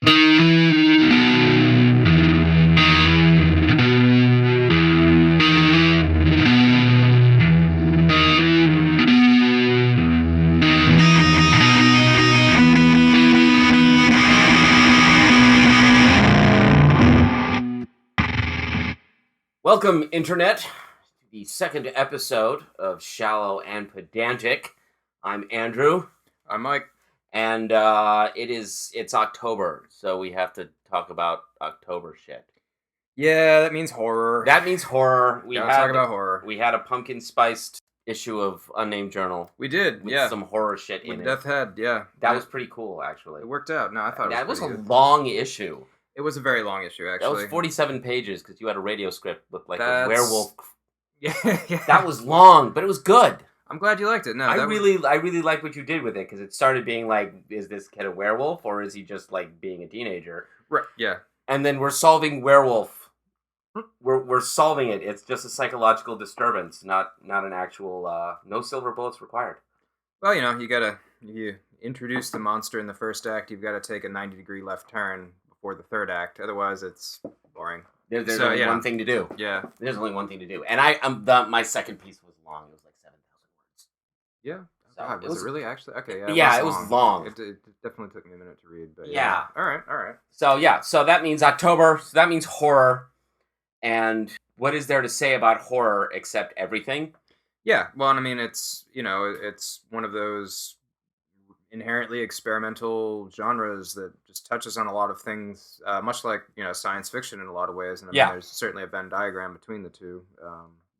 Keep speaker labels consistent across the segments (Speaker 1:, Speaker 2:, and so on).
Speaker 1: Welcome, Internet, to the second episode of Shallow and Pedantic. I'm Andrew.
Speaker 2: I'm Mike.
Speaker 1: And it's October, so we have to talk about October shit.
Speaker 2: Yeah, that means horror.
Speaker 1: That means horror.
Speaker 2: We talk about horror.
Speaker 1: We had a pumpkin-spiced issue of Unnamed Journal.
Speaker 2: We did,
Speaker 1: with some horror shit in it.
Speaker 2: Death Head, yeah.
Speaker 1: That was pretty cool, actually.
Speaker 2: It worked out. No, I thought
Speaker 1: it was a long issue.
Speaker 2: It was a very long issue, actually.
Speaker 1: That was 47 pages, because you had a radio script with, like, a werewolf.
Speaker 2: Yeah.
Speaker 1: That was long, but it was good.
Speaker 2: I'm glad you liked it. No,
Speaker 1: I really like what you did with it, because it started being like, is this kid a werewolf, or is he just, like, being a teenager?
Speaker 2: Right, yeah.
Speaker 1: And then we're solving werewolf. We're solving it. It's just a psychological disturbance, not an actual, no silver bullets required.
Speaker 2: Well, you introduce the monster in the first act, you've got to take a 90-degree left turn before the third act, otherwise it's boring.
Speaker 1: There's only one thing to do.
Speaker 2: Yeah.
Speaker 1: There's only one thing to do. And my second piece was long. It was like 7,000 words.
Speaker 2: Yeah.
Speaker 1: So
Speaker 2: God, was it really actually? Okay, yeah.
Speaker 1: Yeah, it was long.
Speaker 2: It definitely took me a minute to read, but
Speaker 1: yeah.
Speaker 2: All right.
Speaker 1: So that means October. So that means horror. And what is there to say about horror except everything?
Speaker 2: Yeah. Well, I mean, it's one of those inherently experimental genres that just touches on a lot of things, much like science fiction in a lot of ways. And I mean, there's certainly a Venn diagram between the two.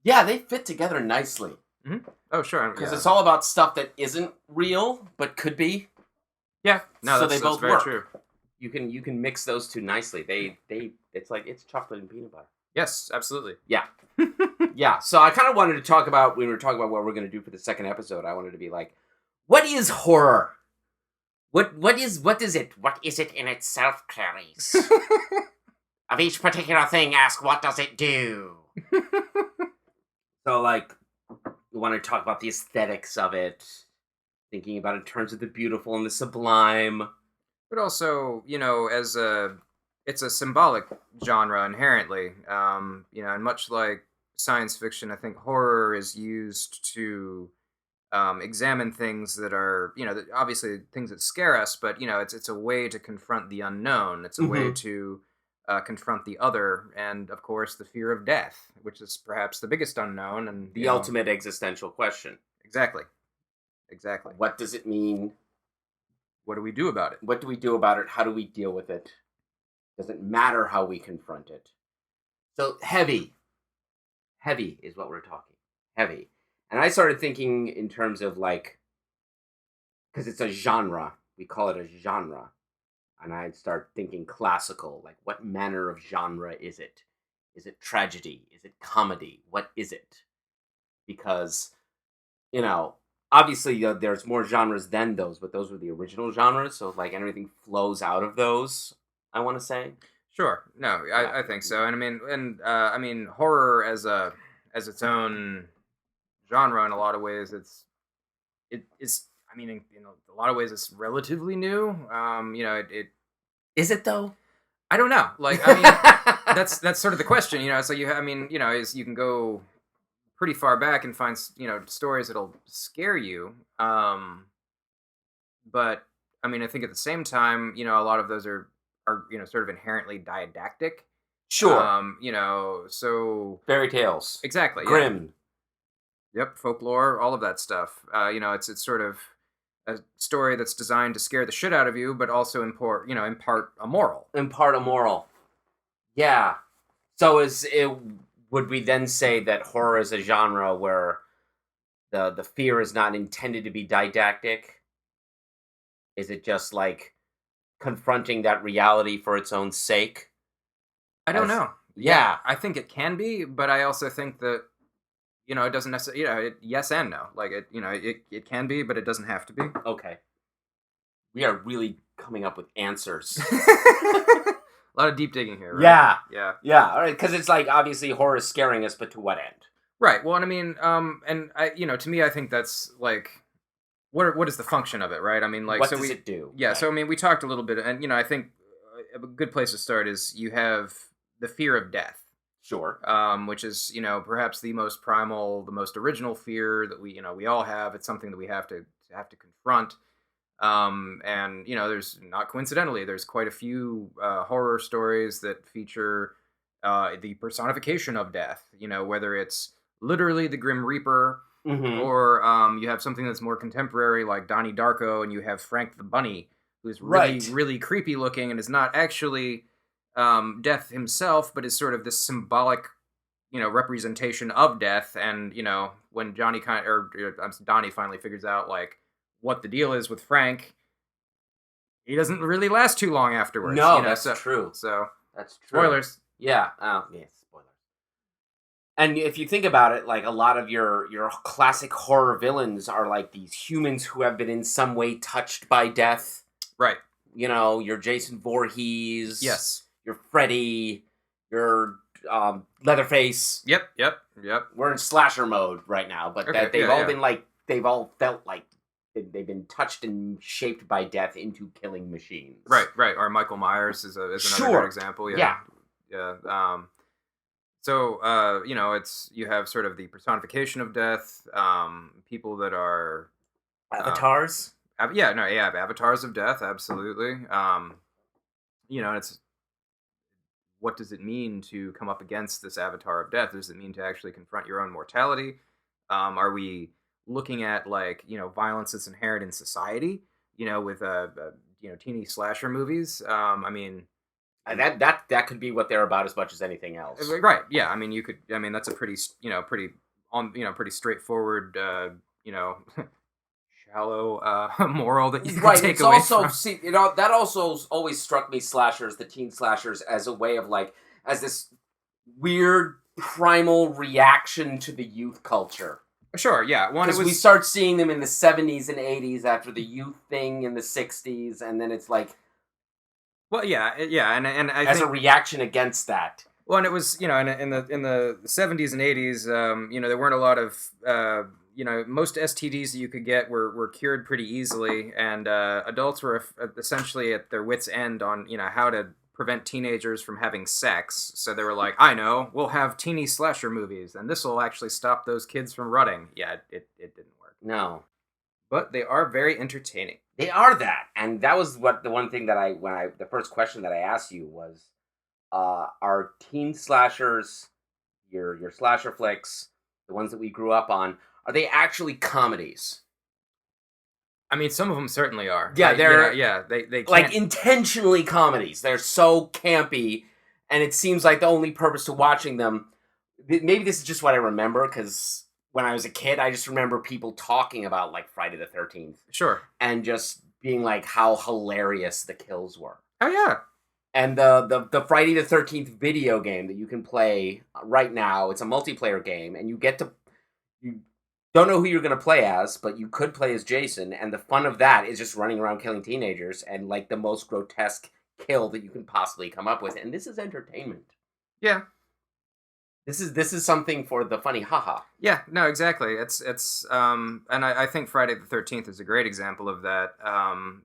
Speaker 1: Yeah, they fit together nicely.
Speaker 2: Mm-hmm. Oh, sure,
Speaker 1: because it's all about stuff that isn't real but could be.
Speaker 2: Yeah, no,
Speaker 1: so
Speaker 2: that's
Speaker 1: both
Speaker 2: very
Speaker 1: work.
Speaker 2: True.
Speaker 1: You can mix those two nicely. It's chocolate and peanut butter.
Speaker 2: Yes, absolutely.
Speaker 1: Yeah. Yeah. So I kind of wanted to talk about, when we were talking about what we're going to do for the second episode, I wanted to be like, what is horror? What is it? What is it in itself, Clarice? Of each particular thing, ask, what does it do? So, like, we want to talk about the aesthetics of it, thinking about it in terms of the beautiful and the sublime.
Speaker 2: But also, it's a symbolic genre inherently. And much like science fiction, I think horror is used to examine things that are, obviously things that scare us, but, it's a way to confront the unknown. It's a way to confront the other, and, of course, the fear of death, which is perhaps the biggest unknown. And
Speaker 1: the ultimate existential question.
Speaker 2: Exactly.
Speaker 1: What does it mean?
Speaker 2: What do we do about it?
Speaker 1: What do we do about it? How do we deal with it? Does it matter how we confront it? So, heavy. Heavy is what we're talking. Heavy. And I started thinking in terms of, like, because it's a genre. We call it a genre. And I'd start thinking classical. Like, what manner of genre is it? Is it tragedy? Is it comedy? What is it? Because, obviously there's more genres than those, but those were the original genres. So, like, everything flows out of those, I want to say.
Speaker 2: Sure. No, I think so. And I mean, horror as its own genre in a lot of ways, in a lot of ways it's relatively new.
Speaker 1: Is it though?
Speaker 2: I don't know. Like, I mean, that's sort of the question, So you can go pretty far back and find stories that'll scare you. But I mean, I think at the same time, a lot of those are sort of inherently didactic.
Speaker 1: Sure.
Speaker 2: So
Speaker 1: fairy tales.
Speaker 2: Exactly.
Speaker 1: Grimm.
Speaker 2: Yeah. Yep, folklore, all of that stuff. It's sort of a story that's designed to scare the shit out of you, but also impart a moral.
Speaker 1: Impart a moral. Yeah. So would we then say that horror is a genre where the fear is not intended to be didactic? Is it just like confronting that reality for its own sake?
Speaker 2: I don't know.
Speaker 1: Yeah.
Speaker 2: I think it can be, but I also think that it doesn't necessarily, yes and no. Like, it can be, but it doesn't have to be.
Speaker 1: Okay. We are really coming up with answers.
Speaker 2: A lot of deep digging here, right?
Speaker 1: Yeah. All right, because it's like, obviously, horror is scaring us, but to what end?
Speaker 2: Right. Well, and I mean, and I, to me, I think that's like, what is the function of it, right? I mean, like,
Speaker 1: what does it do?
Speaker 2: Yeah. Right. So I mean, we talked a little bit, and I think a good place to start is you have the fear of death,
Speaker 1: Sure.
Speaker 2: which is perhaps the most primal, the most original fear that we all have. It's something that we have to confront. And there's not coincidentally, there's quite a few horror stories that feature the personification of death. Whether it's literally the Grim Reaper,
Speaker 1: Mm-hmm.
Speaker 2: or you have something that's more contemporary like Donnie Darko, and you have Frank the Bunny, who's really
Speaker 1: Right.
Speaker 2: really creepy looking and is not actually death himself, but is sort of this symbolic representation of death. And when Donnie finally figures out like what the deal is with Frank, he doesn't really last too long afterwards.
Speaker 1: No, that's true.
Speaker 2: So
Speaker 1: That's true.
Speaker 2: spoilers.
Speaker 1: Yeah. Yeah. Spoilers. And if you think about it, like a lot of your classic horror villains are like these humans who have been in some way touched by death.
Speaker 2: Right.
Speaker 1: Your Jason Voorhees.
Speaker 2: Yes.
Speaker 1: Your Freddy. Your Leatherface.
Speaker 2: Yep.
Speaker 1: We're in slasher mode right now, but
Speaker 2: Okay,
Speaker 1: they've
Speaker 2: yeah,
Speaker 1: all
Speaker 2: yeah.
Speaker 1: been like they've all felt like they've been touched and shaped by death into killing machines.
Speaker 2: Right. Or Michael Myers is another
Speaker 1: Sure.
Speaker 2: good example. Yeah. So it's you have sort of the personification of death. People that are
Speaker 1: Avatars.
Speaker 2: avatars of death, absolutely. It's what does it mean to come up against this avatar of death? Does it mean to actually confront your own mortality? Are we looking at like violence that's inherent in society? With teeny slasher movies.
Speaker 1: That could be what they're about as much as anything else.
Speaker 2: Right? Yeah. You could. That's a pretty pretty straightforward shallow moral that you can
Speaker 1: Right.
Speaker 2: take
Speaker 1: It's
Speaker 2: away
Speaker 1: also
Speaker 2: from.
Speaker 1: that also always struck me slashers, the teen slashers, as a way of like as this weird primal reaction to the youth culture.
Speaker 2: Sure. Yeah.
Speaker 1: Because we start seeing them in the 70s and 80s after the youth thing in the 60s, and then it's like
Speaker 2: Well, yeah, and I
Speaker 1: as
Speaker 2: think
Speaker 1: a reaction against that.
Speaker 2: well, and it was in the 70s and 80s, there weren't a lot of most STDs that you could get were cured pretty easily, and adults were essentially at their wits' end on how to prevent teenagers from having sex. So they were like, I know, we'll have teeny slasher movies, and this will actually stop those kids from rutting. Yeah, it didn't work.
Speaker 1: No.
Speaker 2: But they are very entertaining.
Speaker 1: They are that. And that was the one thing that the first question that I asked you was, are teen slashers, your slasher flicks, the ones that we grew up on, are they actually comedies?
Speaker 2: Some of them certainly are.
Speaker 1: Yeah, they're
Speaker 2: they can't...
Speaker 1: like intentionally comedies. They're so campy, and it seems like the only purpose to watching them. Maybe this is just what I remember because when I was a kid, I just remember people talking about like Friday the 13th.
Speaker 2: Sure.
Speaker 1: And just being like how hilarious the kills were.
Speaker 2: Oh yeah.
Speaker 1: And the Friday the 13th video game that you can play right now, it's a multiplayer game, and you don't know who you're going to play as, but you could play as Jason, and the fun of that is just running around killing teenagers and like the most grotesque kill that you can possibly come up with, and this is entertainment.
Speaker 2: Yeah.
Speaker 1: This is something for the funny haha.
Speaker 2: Yeah, no, exactly. It's and I think Friday the 13th is a great example of that.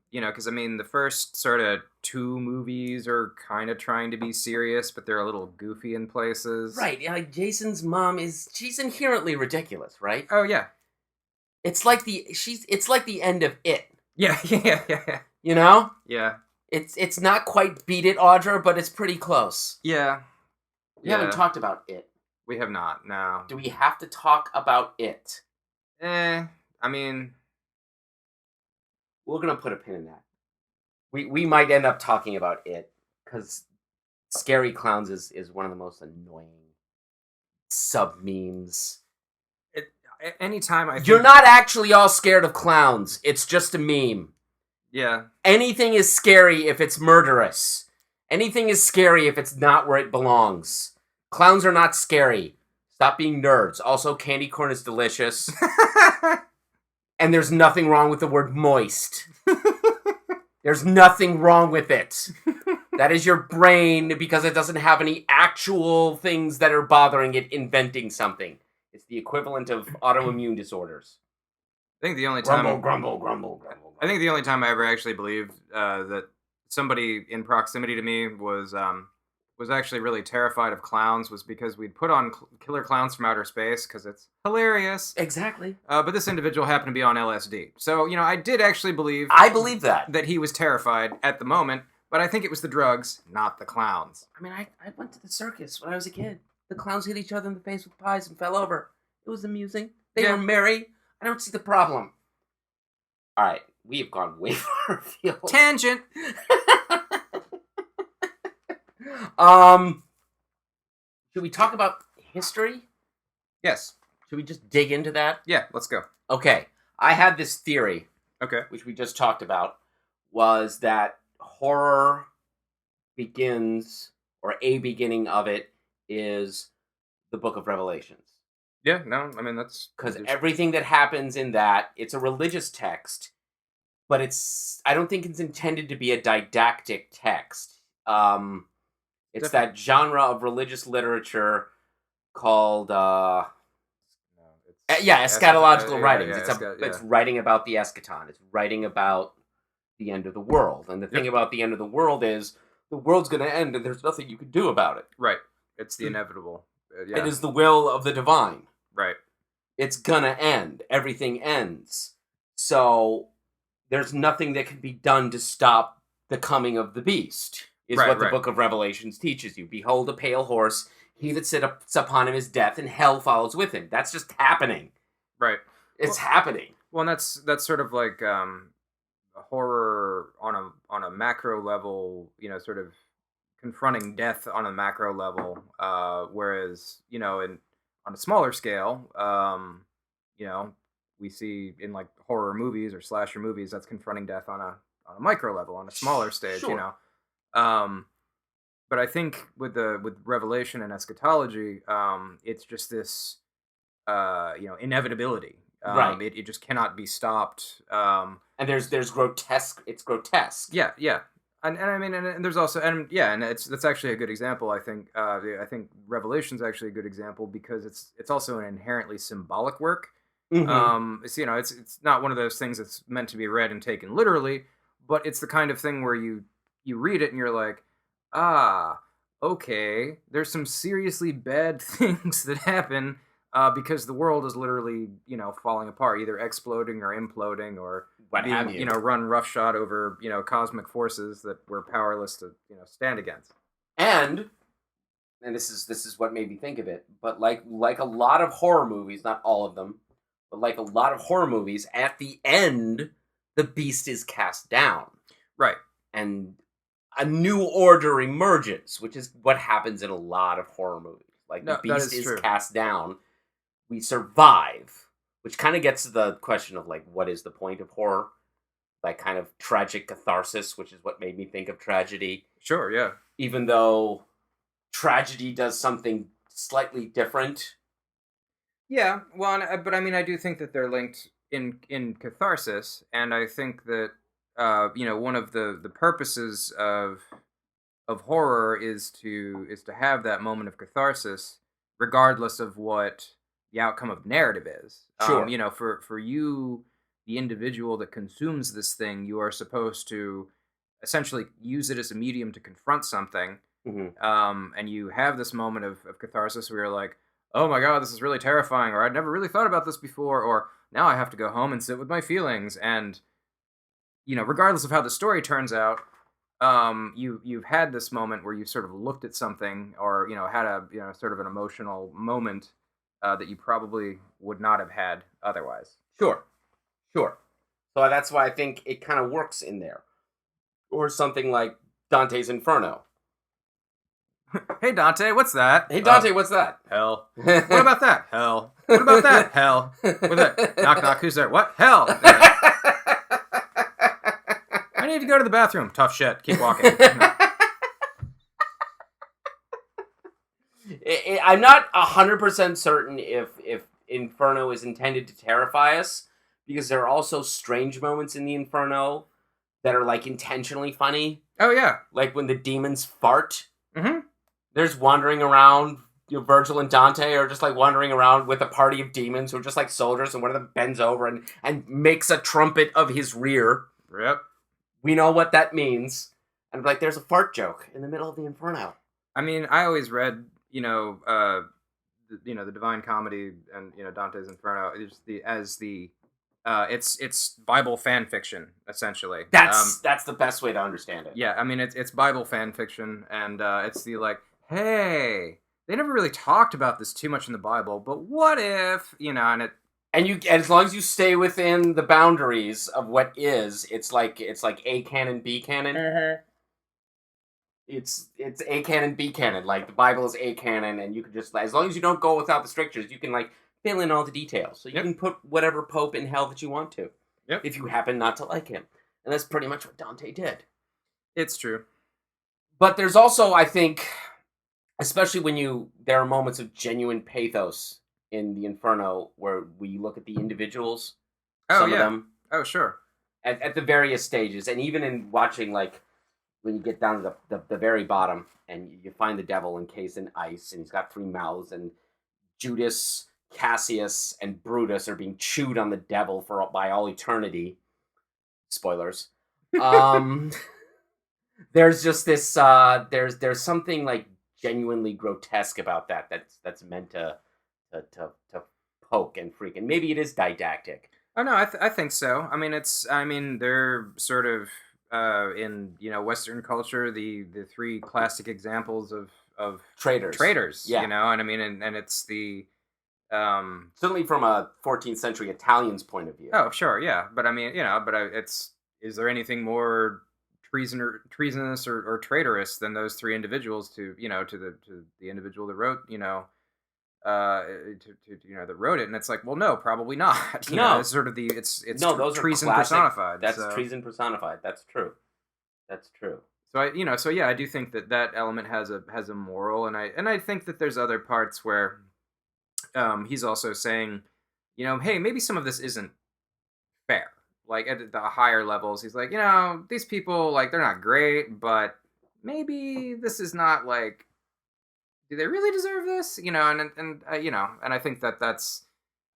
Speaker 2: Because the first sort of two movies are kind of trying to be serious, but they're a little goofy in places.
Speaker 1: Right, yeah, like Jason's mom she's inherently ridiculous, right?
Speaker 2: Oh yeah.
Speaker 1: It's like the end of It.
Speaker 2: Yeah.
Speaker 1: You know?
Speaker 2: Yeah.
Speaker 1: It's not quite Beat It, Audra, but it's pretty close.
Speaker 2: Yeah.
Speaker 1: We haven't talked about It.
Speaker 2: We have not, no.
Speaker 1: Do we have to talk about It?
Speaker 2: We're
Speaker 1: gonna put a pin in that. We might end up talking about It, because Scary Clowns is one of the most annoying sub-memes.
Speaker 2: Anytime I think...
Speaker 1: You're not actually all scared of clowns. It's just a meme.
Speaker 2: Yeah.
Speaker 1: Anything is scary if it's murderous. Anything is scary if it's not where it belongs. Clowns are not scary. Stop being nerds. Also, candy corn is delicious. And there's nothing wrong with the word moist. There's nothing wrong with it. That is your brain, because it doesn't have any actual things that are bothering it, inventing something. It's the equivalent of autoimmune disorders.
Speaker 2: I think the only time...
Speaker 1: Grumble.
Speaker 2: I think the only time I ever actually believed that somebody in proximity to me was actually really terrified of clowns was because we'd put on Killer Clowns from Outer Space because it's hilarious.
Speaker 1: Exactly.
Speaker 2: But this individual happened to be on LSD. So, I did actually believe
Speaker 1: I believe that.
Speaker 2: that he was terrified at the moment, but I think it was the drugs, not the clowns.
Speaker 1: I mean, I went to the circus when I was a kid. The clowns hit each other in the face with pies and fell over. It was amusing. They were merry. I don't see the problem. All right, we have gone way far afield.
Speaker 2: Tangent.
Speaker 1: Should we talk about history?
Speaker 2: Yes.
Speaker 1: Should we just dig into that?
Speaker 2: Yeah, let's go.
Speaker 1: Okay, I had this theory,
Speaker 2: Okay.
Speaker 1: which we just talked about, was that horror begins, or a beginning of it, is the Book of Revelations.
Speaker 2: Yeah, no, I mean, that's...
Speaker 1: Because everything that happens in that, it's a religious text, but I don't think it's intended to be a didactic text. It's that genre of religious literature called, eschatological writings. It's writing about the eschaton. It's writing about the end of the world. And the thing about the end of the world is, the world's going to end and there's nothing you can do about it.
Speaker 2: Right. It's the inevitable.
Speaker 1: It is the will of the divine.
Speaker 2: Right.
Speaker 1: It's gonna end. Everything ends. So there's nothing that can be done to stop the coming of the beast, is what the Book of Revelations teaches you. Behold a pale horse, he that sits upon him is death, and hell follows with him. That's just happening.
Speaker 2: Right.
Speaker 1: It's happening.
Speaker 2: Well, and that's sort of like horror on a macro level, sort of confronting death on a macro level, whereas, on a smaller scale, we see in like horror movies or slasher movies that's confronting death on a micro level, on a smaller stage,
Speaker 1: Sure.
Speaker 2: But I think with Revelation and eschatology, it's just this inevitability.
Speaker 1: Right.
Speaker 2: It just cannot be stopped.
Speaker 1: And there's grotesque. It's grotesque.
Speaker 2: Yeah. And I mean, and there's also, and that's actually a good example. I think Revelation's actually a good example because it's also an inherently symbolic work.
Speaker 1: Mm-hmm.
Speaker 2: It's not one of those things that's meant to be read and taken literally, but it's the kind of thing where you read it and you're like, okay, there's some seriously bad things that happen because the world is literally falling apart, either exploding or imploding or
Speaker 1: What have you?
Speaker 2: run roughshod over cosmic forces that we're powerless to stand against.
Speaker 1: And this is what made me think of it. But like a lot of horror movies, not all of them, but like a lot of horror movies, at the end, the beast is cast down,
Speaker 2: right?
Speaker 1: And a new order emerges, which is what happens in a lot of horror movies. Like the beast is cast down, we survive. Which kind of gets to the question of, like, what is the point of horror? Like, kind of tragic catharsis, which is what made me think of tragedy.
Speaker 2: Sure, yeah.
Speaker 1: Even though tragedy does something slightly different.
Speaker 2: Yeah, well, but I mean, I do think that they're linked in catharsis, and I think that, one of the purposes of horror is to have that moment of catharsis, regardless of what the outcome of narrative is.
Speaker 1: Sure.
Speaker 2: For you, the individual that consumes this thing, you are supposed to essentially use it as a medium to confront something.
Speaker 1: Mm-hmm.
Speaker 2: And you have this moment of catharsis where you're like, oh my god, this is really terrifying, or I'd never really thought about this before, or now I have to go home and sit with my feelings. And, regardless of how the story turns out, you've had this moment where you sort of looked at something, or had a sort of an emotional moment that you probably would not have had otherwise.
Speaker 1: Sure. So that's why I think it kind of works in there. Or something like Dante's Inferno.
Speaker 2: Hey Dante, what's that?
Speaker 1: Hey Dante, what's that?
Speaker 2: Hell. What about that? Hell. What about that? Hell. What's that? Knock knock, who's there? What? Hell. I need to go to the bathroom. Tough shit. Keep walking.
Speaker 1: I'm not 100% certain if Inferno is intended to terrify us, because there are also strange moments in the Inferno that are, like, intentionally funny.
Speaker 2: Oh, yeah.
Speaker 1: Like when the demons fart.
Speaker 2: Mm-hmm.
Speaker 1: There's wandering around. Virgil and Dante are just, like, wandering around with a party of demons who are just like soldiers, and one of them bends over and makes a trumpet of his rear.
Speaker 2: Yep.
Speaker 1: We know what that means. And like, there's a fart joke in the middle of the Inferno.
Speaker 2: I mean, I always read, the Divine Comedy and Dante's Inferno is it's Bible fan fiction essentially.
Speaker 1: That's the best way to understand it.
Speaker 2: Yeah, I mean it's Bible fan fiction, and it's the like, hey, they never really talked about this too much in the Bible, but what if
Speaker 1: And as long as you stay within the boundaries of what is, it's like A canon, B canon. It's A canon, B canon. Like, the Bible is A canon, and you can just, as long as you don't go without the strictures, you can like fill in all the details. So you can put whatever pope in hell that you want to, if you happen not to like him. And that's pretty much what Dante did.
Speaker 2: It's true.
Speaker 1: But there's also, I think, especially when there are moments of genuine pathos in the Inferno where we look at the individuals, some of them.
Speaker 2: Oh, sure.
Speaker 1: At the various stages, and even in watching, like, when you get down to the very bottom, and you find the devil encased in ice, and he's got 3 mouths, and Judas, Cassius, and Brutus are being chewed on the devil by all eternity. Spoilers. There's just this, there's something, like, genuinely grotesque about that's meant to poke and freak, and maybe it is didactic.
Speaker 2: Oh no, I think so. I mean, they're sort of in Western culture the 3 classic examples of traitors.
Speaker 1: Yeah.
Speaker 2: And I mean, and it's the
Speaker 1: certainly from a 14th century Italian's point of view.
Speaker 2: Oh sure, yeah, but I mean, is there anything more treasonous or traitorous than those 3 individuals to the individual that wrote that wrote it? And it's like, well, no, probably not. It's sort of it's
Speaker 1: those
Speaker 2: treason
Speaker 1: are classic,
Speaker 2: personified.
Speaker 1: That's treason personified. That's true.
Speaker 2: So I do think that element has a moral, and I think that there's other parts where he's also saying, hey, maybe some of this isn't fair. Like at the higher levels, he's like, these people, like, they're not great, but maybe this is not like, do they really deserve this? And I think that's,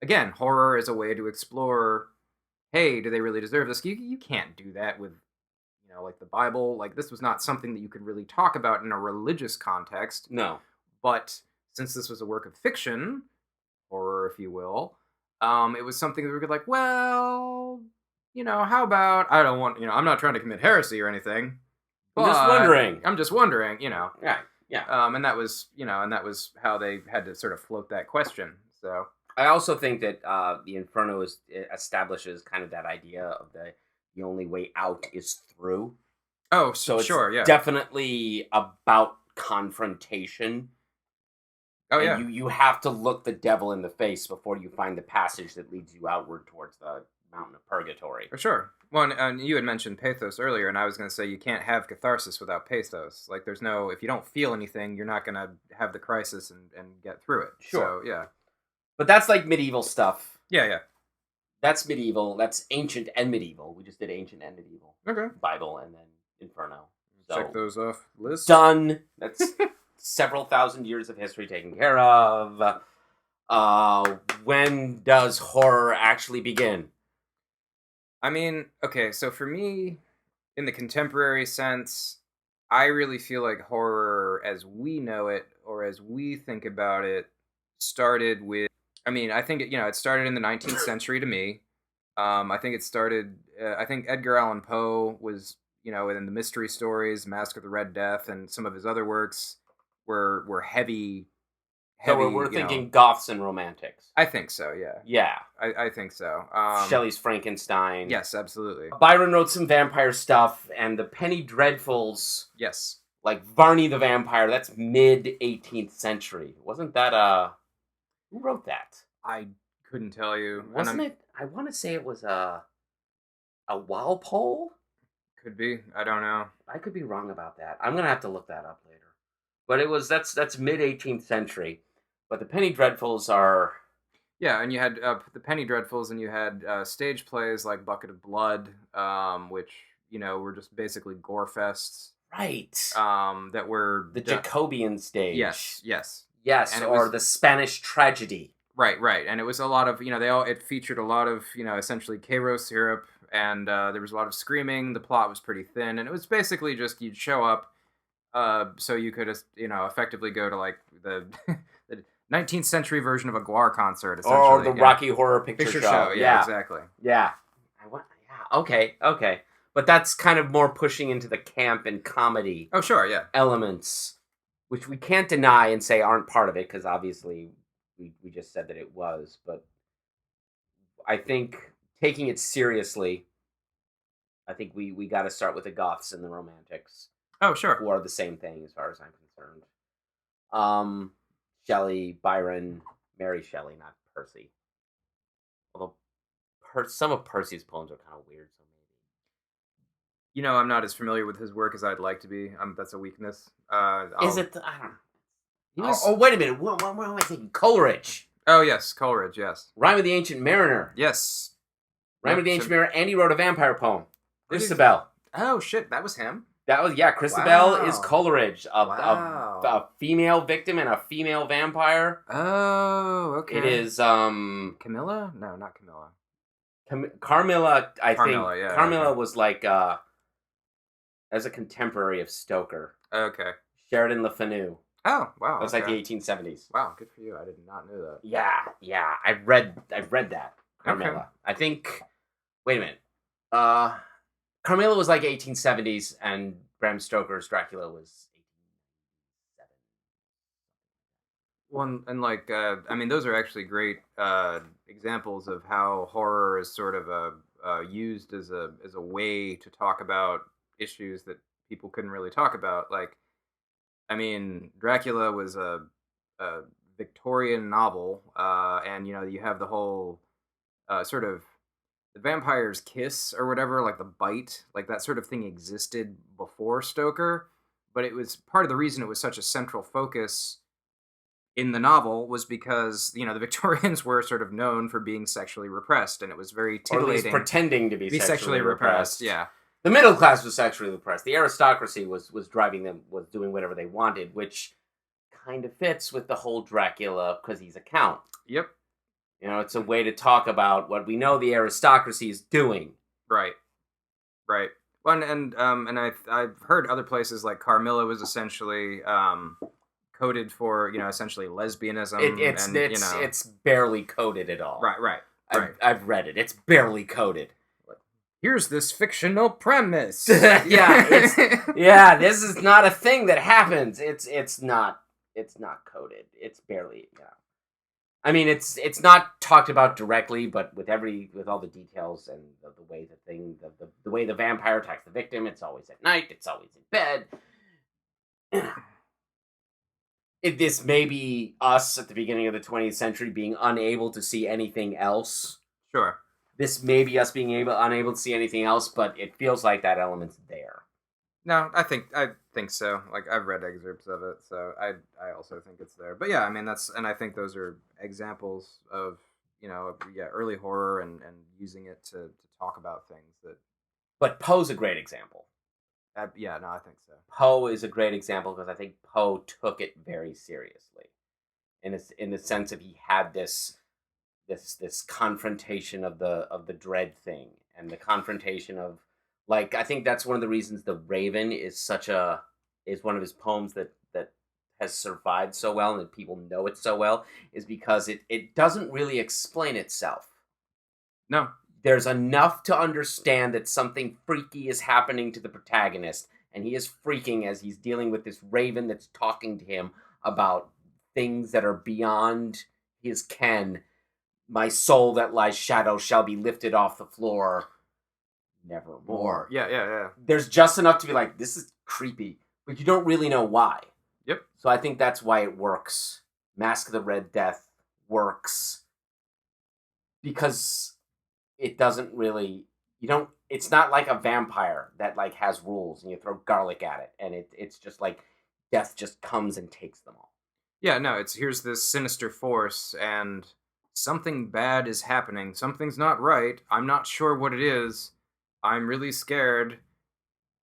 Speaker 2: again, horror is a way to explore, hey, do they really deserve this? You can't do that with, like the Bible. Like, this was not something that you could really talk about in a religious context.
Speaker 1: No.
Speaker 2: But since this was a work of fiction, horror, if you will, it was something that we could, like, well, how about, I don't want, I'm not trying to commit heresy or anything.
Speaker 1: I'm just wondering.
Speaker 2: Right.
Speaker 1: Yeah.
Speaker 2: And that was how they had to sort of float that question. So
Speaker 1: I also think that the Inferno establishes kind of that idea of the only way out is through.
Speaker 2: Oh,
Speaker 1: so
Speaker 2: sure, yeah.
Speaker 1: Definitely about confrontation.
Speaker 2: Oh,
Speaker 1: and
Speaker 2: yeah.
Speaker 1: You have to look the devil in the face before you find the passage that leads you outward towards the mountain of purgatory.
Speaker 2: For sure. Well, and you had mentioned pathos earlier, and I was going to say you can't have catharsis without pathos. Like, there's no, if you don't feel anything, you're not going to have the crisis and get through it.
Speaker 1: Sure.
Speaker 2: So, yeah.
Speaker 1: But that's like medieval stuff.
Speaker 2: Yeah.
Speaker 1: That's medieval. That's ancient and medieval. We just did ancient and medieval.
Speaker 2: Okay.
Speaker 1: Bible and then Inferno. So,
Speaker 2: check those off list.
Speaker 1: Done. That's several thousand years of history taken care of. When does horror actually begin?
Speaker 2: I mean, okay, so for me, in the contemporary sense, I really feel like horror as we know it, or as we think about it, started with, I think, it started in the 19th century to me. I think it started, I think Edgar Allan Poe was, in the mystery stories, Mask of the Red Death, and some of his other works were heavy.
Speaker 1: So we're thinking Goths and Romantics.
Speaker 2: I think so, yeah.
Speaker 1: Yeah.
Speaker 2: I think so.
Speaker 1: Shelley's Frankenstein.
Speaker 2: Yes, absolutely.
Speaker 1: Byron wrote some vampire stuff, and the Penny Dreadfuls.
Speaker 2: Yes.
Speaker 1: Like Varney the Vampire, that's mid-18th century. Wasn't that, who wrote that?
Speaker 2: I couldn't tell you.
Speaker 1: Wasn't it? I want to say it was a Walpole?
Speaker 2: Could be. I don't know.
Speaker 1: I could be wrong about that. I'm going to have to look that up later. But that's mid-18th century. But the Penny Dreadfuls are...
Speaker 2: Yeah, and you had the Penny Dreadfuls, and you had stage plays like Bucket of Blood, which, were just basically gore fests.
Speaker 1: Right.
Speaker 2: That were...
Speaker 1: The Jacobean stage.
Speaker 2: Yes.
Speaker 1: Yes, or the Spanish tragedy.
Speaker 2: Right. And it was a lot of, it featured a lot of, essentially Karo syrup, and there was a lot of screaming. The plot was pretty thin, and it was basically just you'd show up, so you could, effectively go to like the the 19th century version of a Guar concert,
Speaker 1: Or
Speaker 2: essentially.
Speaker 1: the Rocky Horror Picture
Speaker 2: Picture
Speaker 1: Show.
Speaker 2: show. Yeah, exactly.
Speaker 1: Yeah. Yeah. Okay. But that's kind of more pushing into the camp and comedy
Speaker 2: Oh, sure, yeah.
Speaker 1: elements, which we can't deny and say aren't part of it, because obviously we just said that it was. But I think taking it seriously, I think we got to start with the Goths and the Romantics,
Speaker 2: Oh, sure.
Speaker 1: who are the same thing as far as I'm concerned. Shelley, Byron, Mary Shelley, not Percy. Although some of Percy's poems are kind of weird, so maybe.
Speaker 2: I'm not as familiar with his work as I'd like to be. That's a weakness.
Speaker 1: Is it? I don't know. Oh, wait a minute. What am I thinking? Coleridge.
Speaker 2: Oh, yes, Coleridge, yes.
Speaker 1: Rhyme of the Ancient Mariner.
Speaker 2: Yes.
Speaker 1: Rhyme of the Ancient Mariner, and he wrote a vampire poem.
Speaker 2: Did he?
Speaker 1: Christabel.
Speaker 2: Oh, shit, that was him?
Speaker 1: Christabel
Speaker 2: Wow.
Speaker 1: is Coleridge.
Speaker 2: Wow.
Speaker 1: A female victim and a female vampire.
Speaker 2: Oh, okay.
Speaker 1: It is,
Speaker 2: Camilla? No, not Camilla.
Speaker 1: Carmilla, I think.
Speaker 2: Yeah,
Speaker 1: Carmilla
Speaker 2: okay.
Speaker 1: was like, as a contemporary of Stoker.
Speaker 2: Okay.
Speaker 1: Sheridan Le Fanu.
Speaker 2: Oh, wow.
Speaker 1: That's like the 1870s.
Speaker 2: Wow, good for you. I did not know that.
Speaker 1: Yeah. I've read that. Carmilla. Okay. I think. Wait a minute. Carmilla was like 1870s, and Bram Stoker's Dracula was 1877.
Speaker 2: Well, and like, those are actually great examples of how horror is sort of used as a way to talk about issues that people couldn't really talk about. Like, Dracula was a Victorian novel, and you have the whole sort of the vampire's kiss or whatever, like the bite, like that sort of thing existed before Stoker, but it was part of the reason it was such a central focus in the novel was because the Victorians were sort of known for being sexually repressed, and it was very titillating,
Speaker 1: or at least pretending to be sexually repressed.
Speaker 2: Yeah.
Speaker 1: The middle class was sexually repressed. The aristocracy was driving them, was doing whatever they wanted, which kind of fits with the whole Dracula because he's a count.
Speaker 2: Yep.
Speaker 1: It's a way to talk about what we know the aristocracy is doing.
Speaker 2: Right. Well, and I've heard other places like Carmilla was essentially coded for essentially lesbianism.
Speaker 1: It's barely coded at all.
Speaker 2: Right.
Speaker 1: I've read it. It's barely coded.
Speaker 2: Here's this fictional premise.
Speaker 1: This is not a thing that happens. It's not coded. It's barely. It's not talked about directly, but with all the details and the way the way the vampire attacks the victim, it's always at night. It's always in bed. This may be us at the beginning of the 20th century being unable to see anything else.
Speaker 2: Sure.
Speaker 1: This may be us being unable to see anything else, but it feels like that element's there.
Speaker 2: No, I think so. Like, I've read excerpts of it, so I also think it's there. But yeah, I think those are examples of early horror and using it to talk about things that.
Speaker 1: But Poe's a great example.
Speaker 2: I think so.
Speaker 1: Poe is a great example because I think Poe took it very seriously, in the sense that he had this confrontation of the dread thing, and the confrontation of, like, I think that's one of the reasons The Raven is one of his poems that has survived so well and that people know it so well, is because it doesn't really explain itself.
Speaker 2: No.
Speaker 1: There's enough to understand that something freaky is happening to the protagonist, and he is freaking as he's dealing with this raven that's talking to him about things that are beyond his ken. My soul that lies shadow shall be lifted off the floor nevermore.
Speaker 2: Yeah.
Speaker 1: There's just enough to be like, this is creepy, but you don't really know why.
Speaker 2: Yep.
Speaker 1: So I think that's why it works. Mask of the Red Death works because it doesn't really, it's not like a vampire that like has rules and you throw garlic at it and it's just like death just comes and takes them all.
Speaker 2: Yeah, no, here's this sinister force and something bad is happening. Something's not right. I'm not sure what it is. I'm really scared.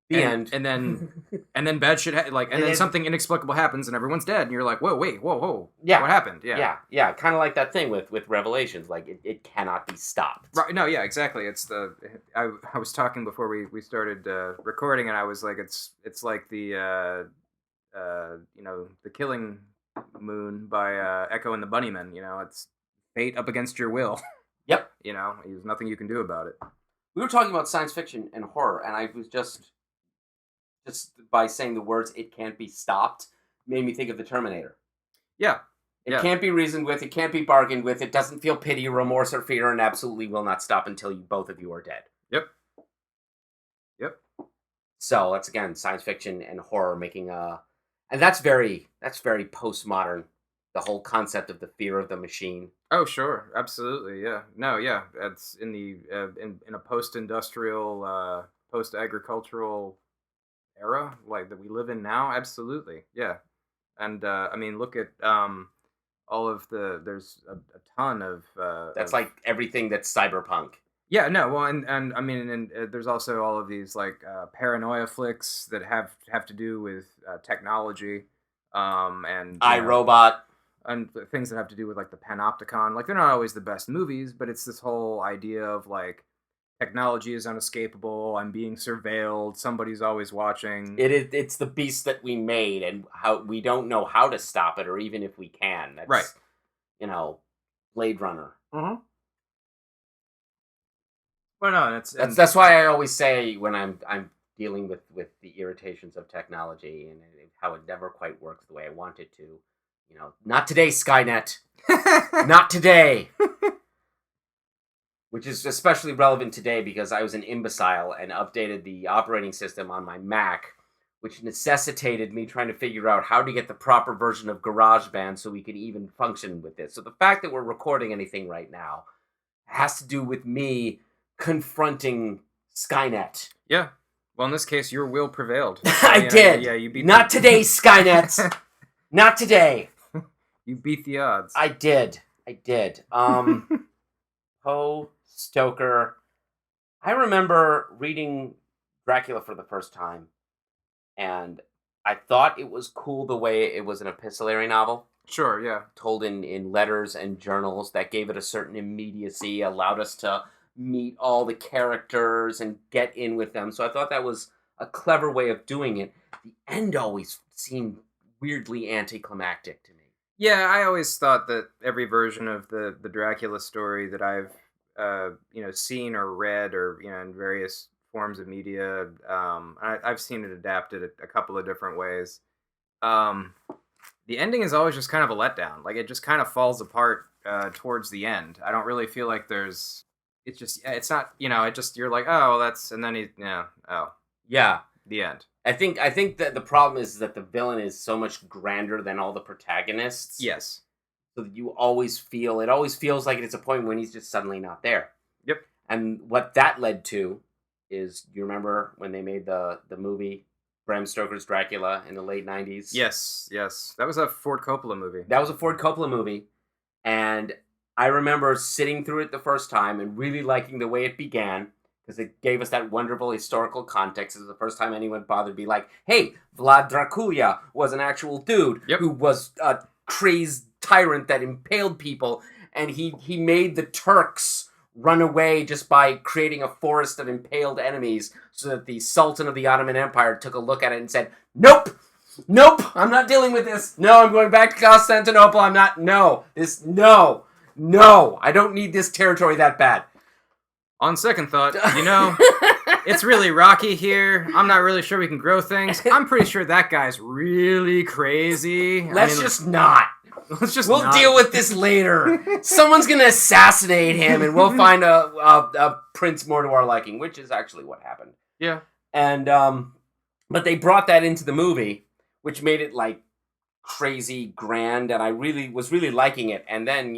Speaker 1: The end.
Speaker 2: And then bad shit and then something inexplicable happens and everyone's dead and you're like, whoa, wait, whoa,
Speaker 1: yeah,
Speaker 2: what happened? Yeah,
Speaker 1: kind of like that thing with Revelations, like it cannot be stopped.
Speaker 2: Right? No, yeah, exactly. It's I was talking before we started recording, and I was like, it's like the the Killing Moon by Echo and the Bunnymen. It's fate up against your will.
Speaker 1: Yep.
Speaker 2: There's nothing you can do about it.
Speaker 1: We were talking about science fiction and horror, and I was just by saying the words "it can't be stopped" made me think of the Terminator.
Speaker 2: Yeah.
Speaker 1: It can't be reasoned with, it can't be bargained with, it doesn't feel pity, remorse, or fear, and absolutely will not stop until both of you are dead.
Speaker 2: Yep.
Speaker 1: So that's again science fiction and horror making and that's very postmodern. The whole concept of the fear of the machine.
Speaker 2: Oh, sure, absolutely, yeah. No, yeah, it's in the in a post-industrial, post-agricultural era like that we live in now. Absolutely, yeah. And I mean, look at all of there's a ton of
Speaker 1: that's like everything that's cyberpunk.
Speaker 2: Yeah, no, well, and I mean, and there's also all of these like paranoia flicks that have to do with technology, and
Speaker 1: iRobot,
Speaker 2: and things that have to do with like the panopticon. Like they're not always the best movies, but it's this whole idea of like technology is unescapable. I'm being surveilled. Somebody's always watching.
Speaker 1: It's the beast that we made, and how we don't know how to stop it, or even if we can. That's,
Speaker 2: right.
Speaker 1: Blade Runner.
Speaker 2: Mm-hmm. Well, no,
Speaker 1: that's why I always say when I'm dealing with the irritations of technology and how it never quite works the way I want it to. Not today, Skynet. Not today. Which is especially relevant today because I was an imbecile and updated the operating system on my Mac, which necessitated me trying to figure out how to get the proper version of GarageBand so we could even function with it. So the fact that we're recording anything right now has to do with me confronting Skynet.
Speaker 2: Yeah. Well, in this case, your will prevailed.
Speaker 1: So, I did.
Speaker 2: Yeah, you beat.
Speaker 1: Not today, Skynet. Not today.
Speaker 2: You beat the odds.
Speaker 1: I did. Poe Stoker. I remember reading Dracula for the first time, and I thought it was cool the way it was an epistolary novel.
Speaker 2: Sure, yeah.
Speaker 1: Told in letters and journals that gave it a certain immediacy, allowed us to meet all the characters and get in with them. So I thought that was a clever way of doing it. The end always seemed weirdly anticlimactic to me.
Speaker 2: Yeah, I always thought that every version of the Dracula story that I've seen or read or in various forms of media, I've seen it adapted a couple of different ways. The ending is always just kind of a letdown. Like it just kind of falls apart towards the end. I don't really feel like there's. It's just it's not it just you're like, oh, well, that's, and then the end.
Speaker 1: I think that the problem is that the villain is so much grander than all the protagonists.
Speaker 2: Yes.
Speaker 1: So that it always feels like it's a point when he's just suddenly not there.
Speaker 2: Yep.
Speaker 1: And what that led to is, you remember when they made the movie Bram Stoker's Dracula in the late 90s?
Speaker 2: Yes. That was a Ford Coppola
Speaker 1: movie. And I remember sitting through it the first time and really liking the way it began, because it gave us that wonderful historical context. It was the first time anyone bothered to be like, hey, Vlad Dracula was an actual dude who was a crazed tyrant that impaled people, and he made the Turks run away just by creating a forest of impaled enemies, so that the Sultan of the Ottoman Empire took a look at it and said, Nope, I'm not dealing with this. No, I'm going back to Constantinople. No, I don't need this territory that bad.
Speaker 2: On second thought, it's really rocky here. I'm not really sure we can grow things. I'm pretty sure that guy's really crazy.
Speaker 1: Let's just not. We'll deal with this later. Someone's going to assassinate him, and we'll find a prince more to our liking, which is actually what happened.
Speaker 2: Yeah.
Speaker 1: And, but they brought that into the movie, which made it, like, crazy grand, and I was really liking it. And then,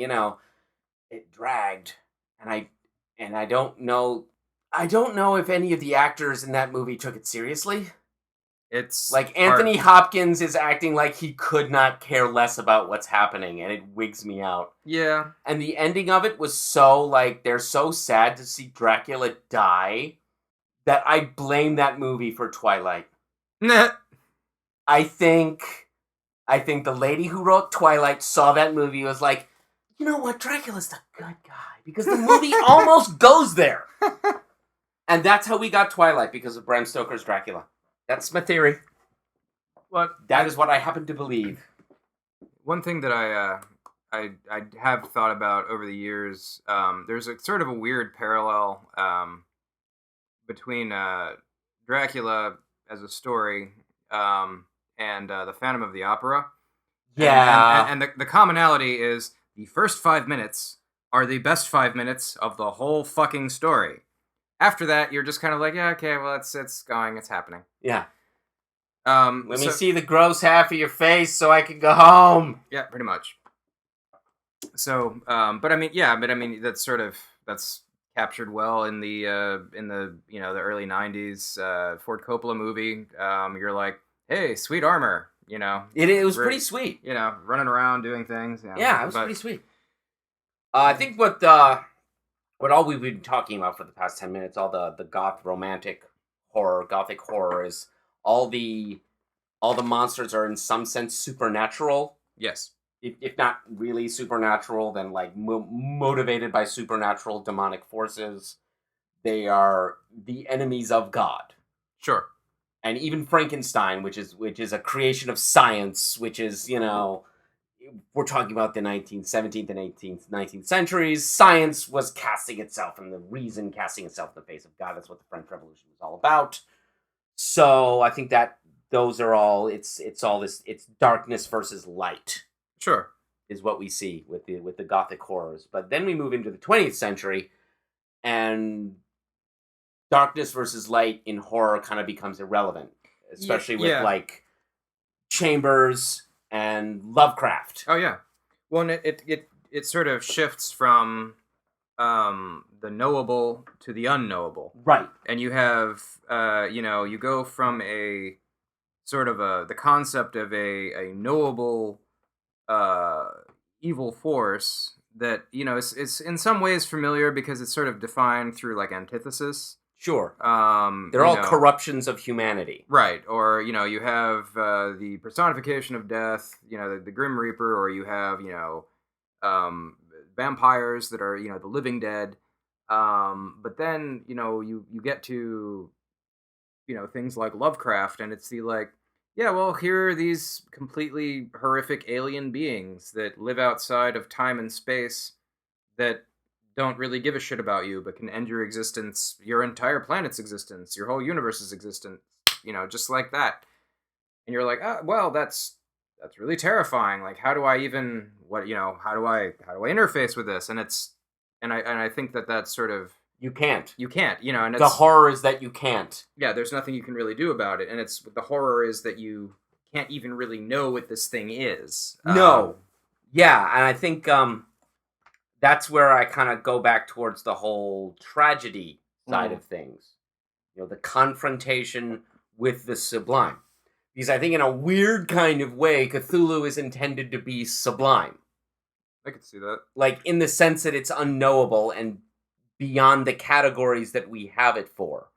Speaker 1: it dragged, and I don't know if any of the actors in that movie took it seriously.
Speaker 2: It's
Speaker 1: like Anthony Hopkins is acting like he could not care less about what's happening, and it wigs me out.
Speaker 2: Yeah.
Speaker 1: And the ending of it was so, like, they're so sad to see Dracula die that I blame that movie for Twilight.
Speaker 2: Nah.
Speaker 1: I think the lady who wrote Twilight saw that movie and was like, you know what, Dracula's the good guy. Because the movie almost goes there. And that's how we got Twilight, because of Bram Stoker's Dracula. That's my theory. That is what I happen to believe.
Speaker 2: One thing that I have thought about over the years, there's a sort of a weird parallel between Dracula as a story and the Phantom of the Opera.
Speaker 1: Yeah.
Speaker 2: And the commonality is the first 5 minutes are the best 5 minutes of the whole fucking story. After that, you're just kind of like, yeah, okay, well, it's going, it's happening.
Speaker 1: Yeah.
Speaker 2: Let
Speaker 1: me see the gross half of your face so I can go home.
Speaker 2: Yeah, pretty much. So, but I mean, that's captured well in the the early '90s Ford Coppola movie. You're like, hey, sweet armor,
Speaker 1: It was pretty sweet.
Speaker 2: Running around doing things.
Speaker 1: Yeah, it was pretty sweet. I think what all we've been talking about for the past 10 minutes, all the gothic horror, is all the monsters are in some sense supernatural.
Speaker 2: Yes.
Speaker 1: If not really supernatural, then like motivated by supernatural demonic forces. They are the enemies of God.
Speaker 2: Sure.
Speaker 1: And even Frankenstein, which is a creation of science, which is, we're talking about the 17th and 18th, 19th centuries. Science was casting itself, and the reason casting itself in the face of God. That's what the French Revolution was all about. So I think that those are all, it's darkness versus light.
Speaker 2: Sure.
Speaker 1: Is what we see with the Gothic horrors. But then we move into the 20th century, and darkness versus light in horror kind of becomes irrelevant, especially with like Chambers and Lovecraft.
Speaker 2: Oh yeah. Well, and it sort of shifts from the knowable to the unknowable.
Speaker 1: Right.
Speaker 2: And you have you go from a sort of the concept of a knowable evil force that it's in some ways familiar because it's sort of defined through like antithesis.
Speaker 1: Sure. They're all corruptions of humanity.
Speaker 2: Right. Or, you have the personification of death, the Grim Reaper, or you have, vampires that are, the living dead. But then, you get to, things like Lovecraft, and it's the like, yeah, well, here are these completely horrific alien beings that live outside of time and space that don't really give a shit about you, but can end your existence, your entire planet's existence, your whole universe's existence, just like that. And you're like, oh, well, that's really terrifying. Like, how do I even, how do I interface with this? And I think that's sort of, you can't, and it's,
Speaker 1: the horror is that you can't.
Speaker 2: Yeah, there's nothing you can really do about it. And the horror is that you can't even really know what this thing is.
Speaker 1: No. Yeah, and I think, that's where I kind of go back towards the whole tragedy side of things. The confrontation with the sublime. Because I think in a weird kind of way, Cthulhu is intended to be sublime.
Speaker 2: I could see that.
Speaker 1: Like, in the sense that it's unknowable and beyond the categories that we have it for.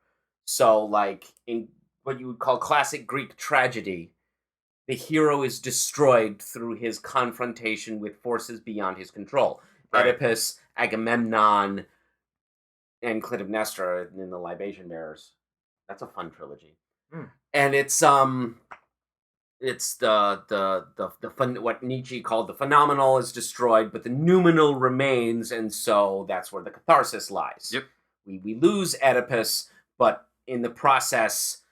Speaker 1: So, like, in what you would call classic Greek tragedy, the hero is destroyed through his confrontation with forces beyond his control. Right. Oedipus, Agamemnon, and Clytemnestra in the Libation Bearers. That's a fun trilogy. And it's what Nietzsche called the phenomenal is destroyed, but the noumenal remains, and so that's where the catharsis lies.
Speaker 2: Yep.
Speaker 1: We lose Oedipus, but in the process,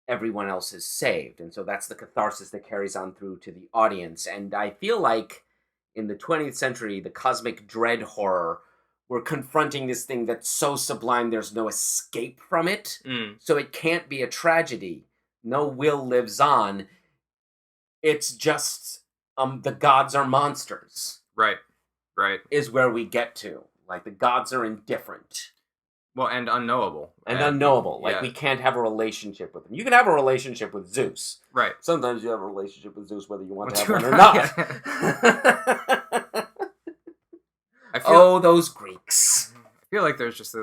Speaker 1: everyone else is saved, and so that's the catharsis that carries on through to the audience. And I feel like in the 20th century, the cosmic dread horror, we're confronting this thing that's so sublime there's no escape from it. So it can't be a tragedy. No will lives on. It's just the gods are monsters.
Speaker 2: Right.
Speaker 1: Is where we get to. Like, the gods are indifferent.
Speaker 2: Well, and unknowable.
Speaker 1: Like, we can't have a relationship with them. You can have a relationship with Zeus.
Speaker 2: Right.
Speaker 1: Sometimes you have a relationship with Zeus whether you want to have one or not. Those Greeks.
Speaker 2: I feel like there's just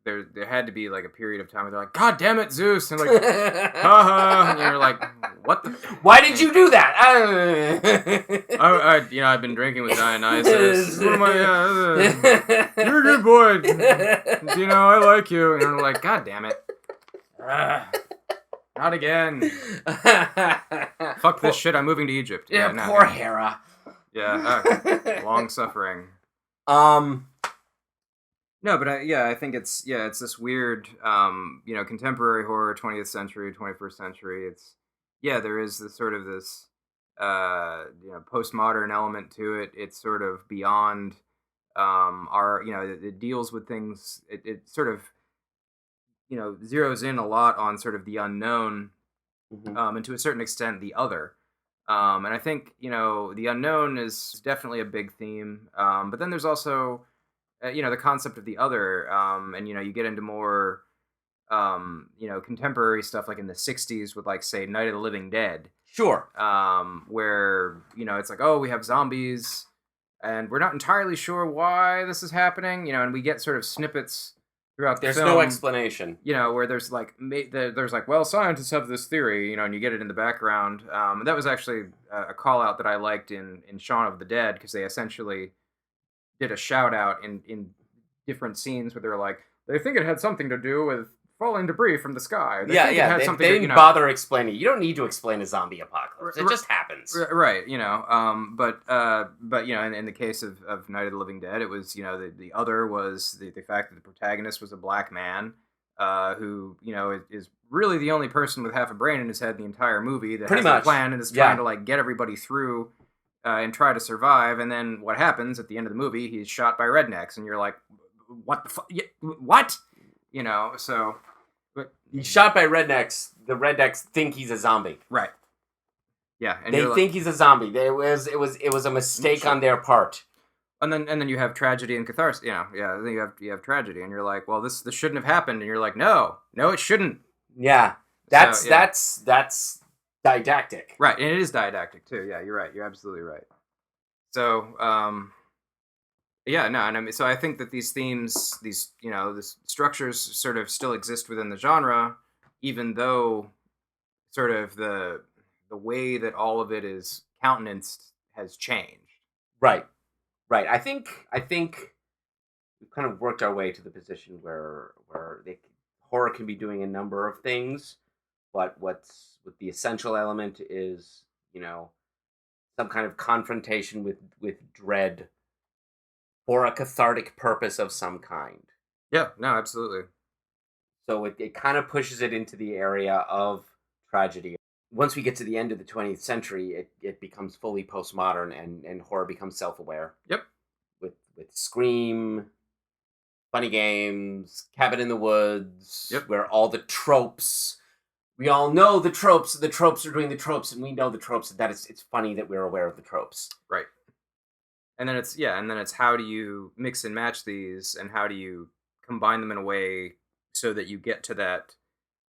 Speaker 2: there had to be like a period of time where they're like, God damn it, Zeus, and like, haha, and you're like, what the?
Speaker 1: Why did you do that?
Speaker 2: I've been drinking with Dionysus. What am I? You're a good boy. I like you. And you're like, God damn it. Not again. Fuck this shit. I'm moving to Egypt.
Speaker 1: Yeah,
Speaker 2: no,
Speaker 1: poor Hera.
Speaker 2: Yeah, long suffering. No, but I think it's this weird, contemporary horror, 20th century, 21st century. There is this sort of this, postmodern element to it. It's sort of beyond, it deals with things. It sort of, zeroes in a lot on sort of the unknown, and to a certain extent the other. And I think, the unknown is definitely a big theme. But then there's also, the concept of the other, and you get into more contemporary stuff like in the 60s with like say Night of the Living Dead,
Speaker 1: sure,
Speaker 2: where it's like, oh, we have zombies and we're not entirely sure why this is happening, and we get sort of snippets throughout the
Speaker 1: there's
Speaker 2: film,
Speaker 1: no explanation,
Speaker 2: where there's like well, scientists have this theory, and you get it in the background. And that was actually a call out that I liked in Shaun of the Dead, because they essentially did a shout out in different scenes where they're like, they think it had something to do with falling debris from the sky. They
Speaker 1: didn't bother explaining. You don't need to explain a zombie apocalypse. It just happens.
Speaker 2: Right, but in the case of Night of the Living Dead, it was, the other was the fact that the protagonist was a black man, who, is really the only person with half a brain in his head in the entire movie that has a plan and is trying to like get everybody through and try to survive. And then what happens at the end of the movie? He's shot by rednecks, and you're like, what the fuck? What? So... But
Speaker 1: he's shot by rednecks. The rednecks think he's a zombie.
Speaker 2: Right. Yeah, and
Speaker 1: they think he's a zombie. It was a mistake on their part.
Speaker 2: And then you have tragedy and catharsis. Then you have tragedy, and you're like, well, this shouldn't have happened. And you're like, no, it shouldn't.
Speaker 1: Yeah, that's didactic.
Speaker 2: Right, and it is didactic too. Yeah, you're right. You're absolutely right. So, so I think that these themes, these structures, sort of still exist within the genre, even though sort of the way that all of it is countenanced has changed.
Speaker 1: Right. I think we've kind of worked our way to the position where horror can be doing a number of things, but what the essential element is, some kind of confrontation with dread for a cathartic purpose of some kind.
Speaker 2: Yeah, no, absolutely.
Speaker 1: So it kind of pushes it into the area of tragedy. Once we get to the end of the 20th century, it becomes fully postmodern, and horror becomes self-aware.
Speaker 2: Yep. With
Speaker 1: Scream, Funny Games, Cabin in the Woods,
Speaker 2: yep,
Speaker 1: where all the tropes, we all know the tropes are doing the tropes, and we know the tropes, that it's funny that we're aware of the tropes.
Speaker 2: Right. And then it's how do you mix and match these, and how do you combine them in a way so that you get to that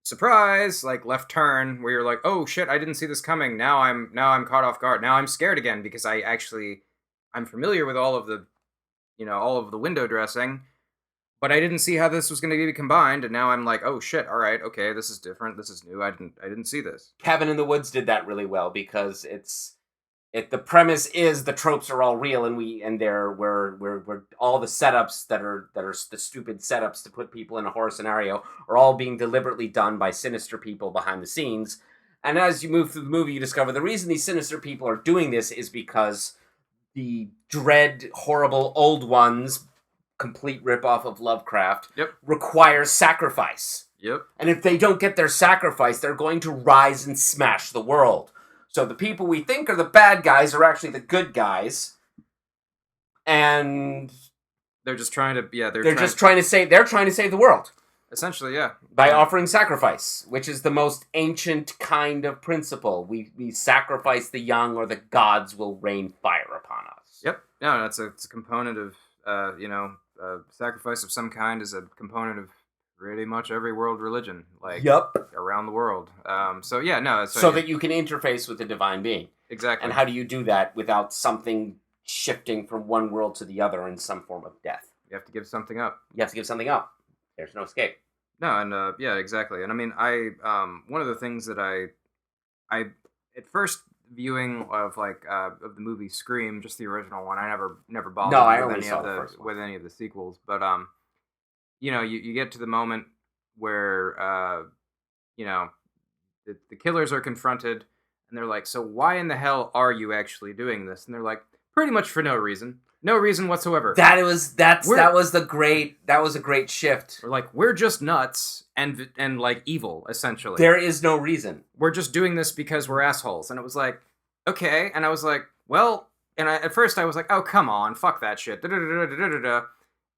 Speaker 2: surprise, like left turn, where you're like, oh shit, I didn't see this coming. Now I'm caught off guard. Now I'm scared again because I'm familiar with all of the window dressing, but I didn't see how this was going to be combined, and now I'm like, oh shit, all right, okay, this is different, this is new. I didn't see this.
Speaker 1: Cabin in the Woods did that really well, because the premise is the tropes are all real, and we're all the setups that are the stupid setups to put people in a horror scenario are all being deliberately done by sinister people behind the scenes. And as you move through the movie, you discover the reason these sinister people are doing this is because the dread, horrible old ones, complete ripoff of Lovecraft,
Speaker 2: yep,
Speaker 1: require sacrifice.
Speaker 2: Yep.
Speaker 1: And if they don't get their sacrifice, they're going to rise and smash the world. So the people we think are the bad guys are actually the good guys, and
Speaker 2: they're just trying to
Speaker 1: save the world.
Speaker 2: Essentially, yeah.
Speaker 1: By offering sacrifice, which is the most ancient kind of principle. We sacrifice the young, or the gods will rain fire upon us.
Speaker 2: Yep. No, it's a component of sacrifice of some kind is a component of pretty much every world religion, around the world. So that you can interface with the divine being. Exactly.
Speaker 1: And how do you do that without something shifting from one world to the other in some form of death?
Speaker 2: You have to give something up.
Speaker 1: There's no escape.
Speaker 2: No, and yeah, exactly. And I mean, I one of the things that I at first viewing of of the movie Scream, just the original one, I never
Speaker 1: No,
Speaker 2: bothered
Speaker 1: I
Speaker 2: with
Speaker 1: only
Speaker 2: any
Speaker 1: saw
Speaker 2: of
Speaker 1: the
Speaker 2: the
Speaker 1: first one.
Speaker 2: sequels. But you know, you get to the moment where you know, the killers are confronted, and they're like, "So why in the hell are you actually doing this?" And they're like, "Pretty much for no reason whatsoever. We're
Speaker 1: That was a great shift.
Speaker 2: we're like we're just nuts and like evil essentially.
Speaker 1: There is no reason.
Speaker 2: We're just doing this because we're assholes." And it was like, okay, and I was like, well, and at first I was like, oh come on, fuck that shit, da-da-da-da-da-da-da.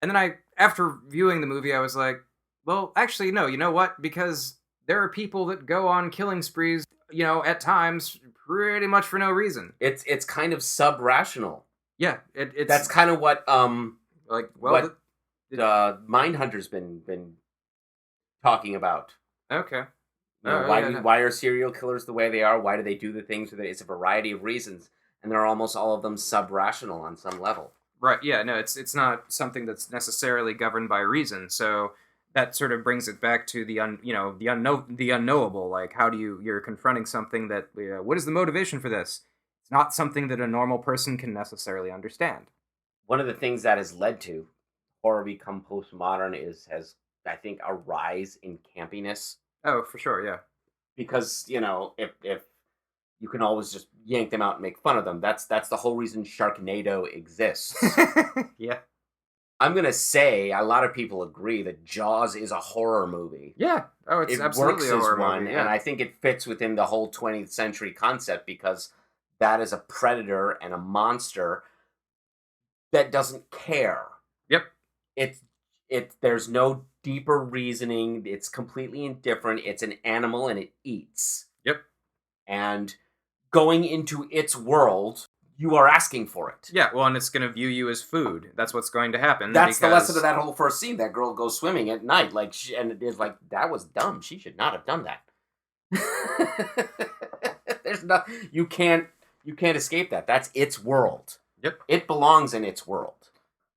Speaker 2: And then after viewing the movie, I was like, well, actually, no, you know what? Because there are people that go on killing sprees, you know, at times pretty much for no reason.
Speaker 1: It's kind of sub rational.
Speaker 2: Yeah, it's
Speaker 1: That's kind of what
Speaker 2: like, well,
Speaker 1: what Mindhunter's been talking about.
Speaker 2: okay.
Speaker 1: You know,
Speaker 2: Yeah, no.
Speaker 1: why are serial killers the way they are? Why do they do the things that it's a variety of reasons, and they're almost all of them sub rational on some level.
Speaker 2: Right. Yeah. No. It's not something that's necessarily governed by reason. So that sort of brings it back to the unknowable. Like, how do you're confronting something that what is the motivation for this? It's not something that a normal person can necessarily understand.
Speaker 1: One of the things that has led to horror become postmodern has I think a rise in campiness,
Speaker 2: Oh, for sure. Yeah.
Speaker 1: because if you can always just yank them out and make fun of them. That's the whole reason Sharknado exists.
Speaker 2: Yeah.
Speaker 1: I'm gonna say a lot of people agree that Jaws is a horror movie.
Speaker 2: Yeah. Oh, it's
Speaker 1: It
Speaker 2: absolutely
Speaker 1: works
Speaker 2: a
Speaker 1: as
Speaker 2: horror
Speaker 1: one,
Speaker 2: movie.
Speaker 1: and
Speaker 2: Yeah.
Speaker 1: I think it fits within the whole 20th century concept because that is a predator and a monster that doesn't care.
Speaker 2: Yep.
Speaker 1: It's there's no deeper reasoning. It's completely indifferent. It's an animal and it eats.
Speaker 2: Yep.
Speaker 1: And going into its world, you are asking for it.
Speaker 2: Yeah. Well, and it's going to view you as food. That's what's going to happen.
Speaker 1: That's the lesson
Speaker 2: because-
Speaker 1: of that whole first scene. That girl goes swimming at night, and it is like that was dumb. She should not have done that. There's no, you can't escape that. That's its world.
Speaker 2: Yep.
Speaker 1: It belongs in its world.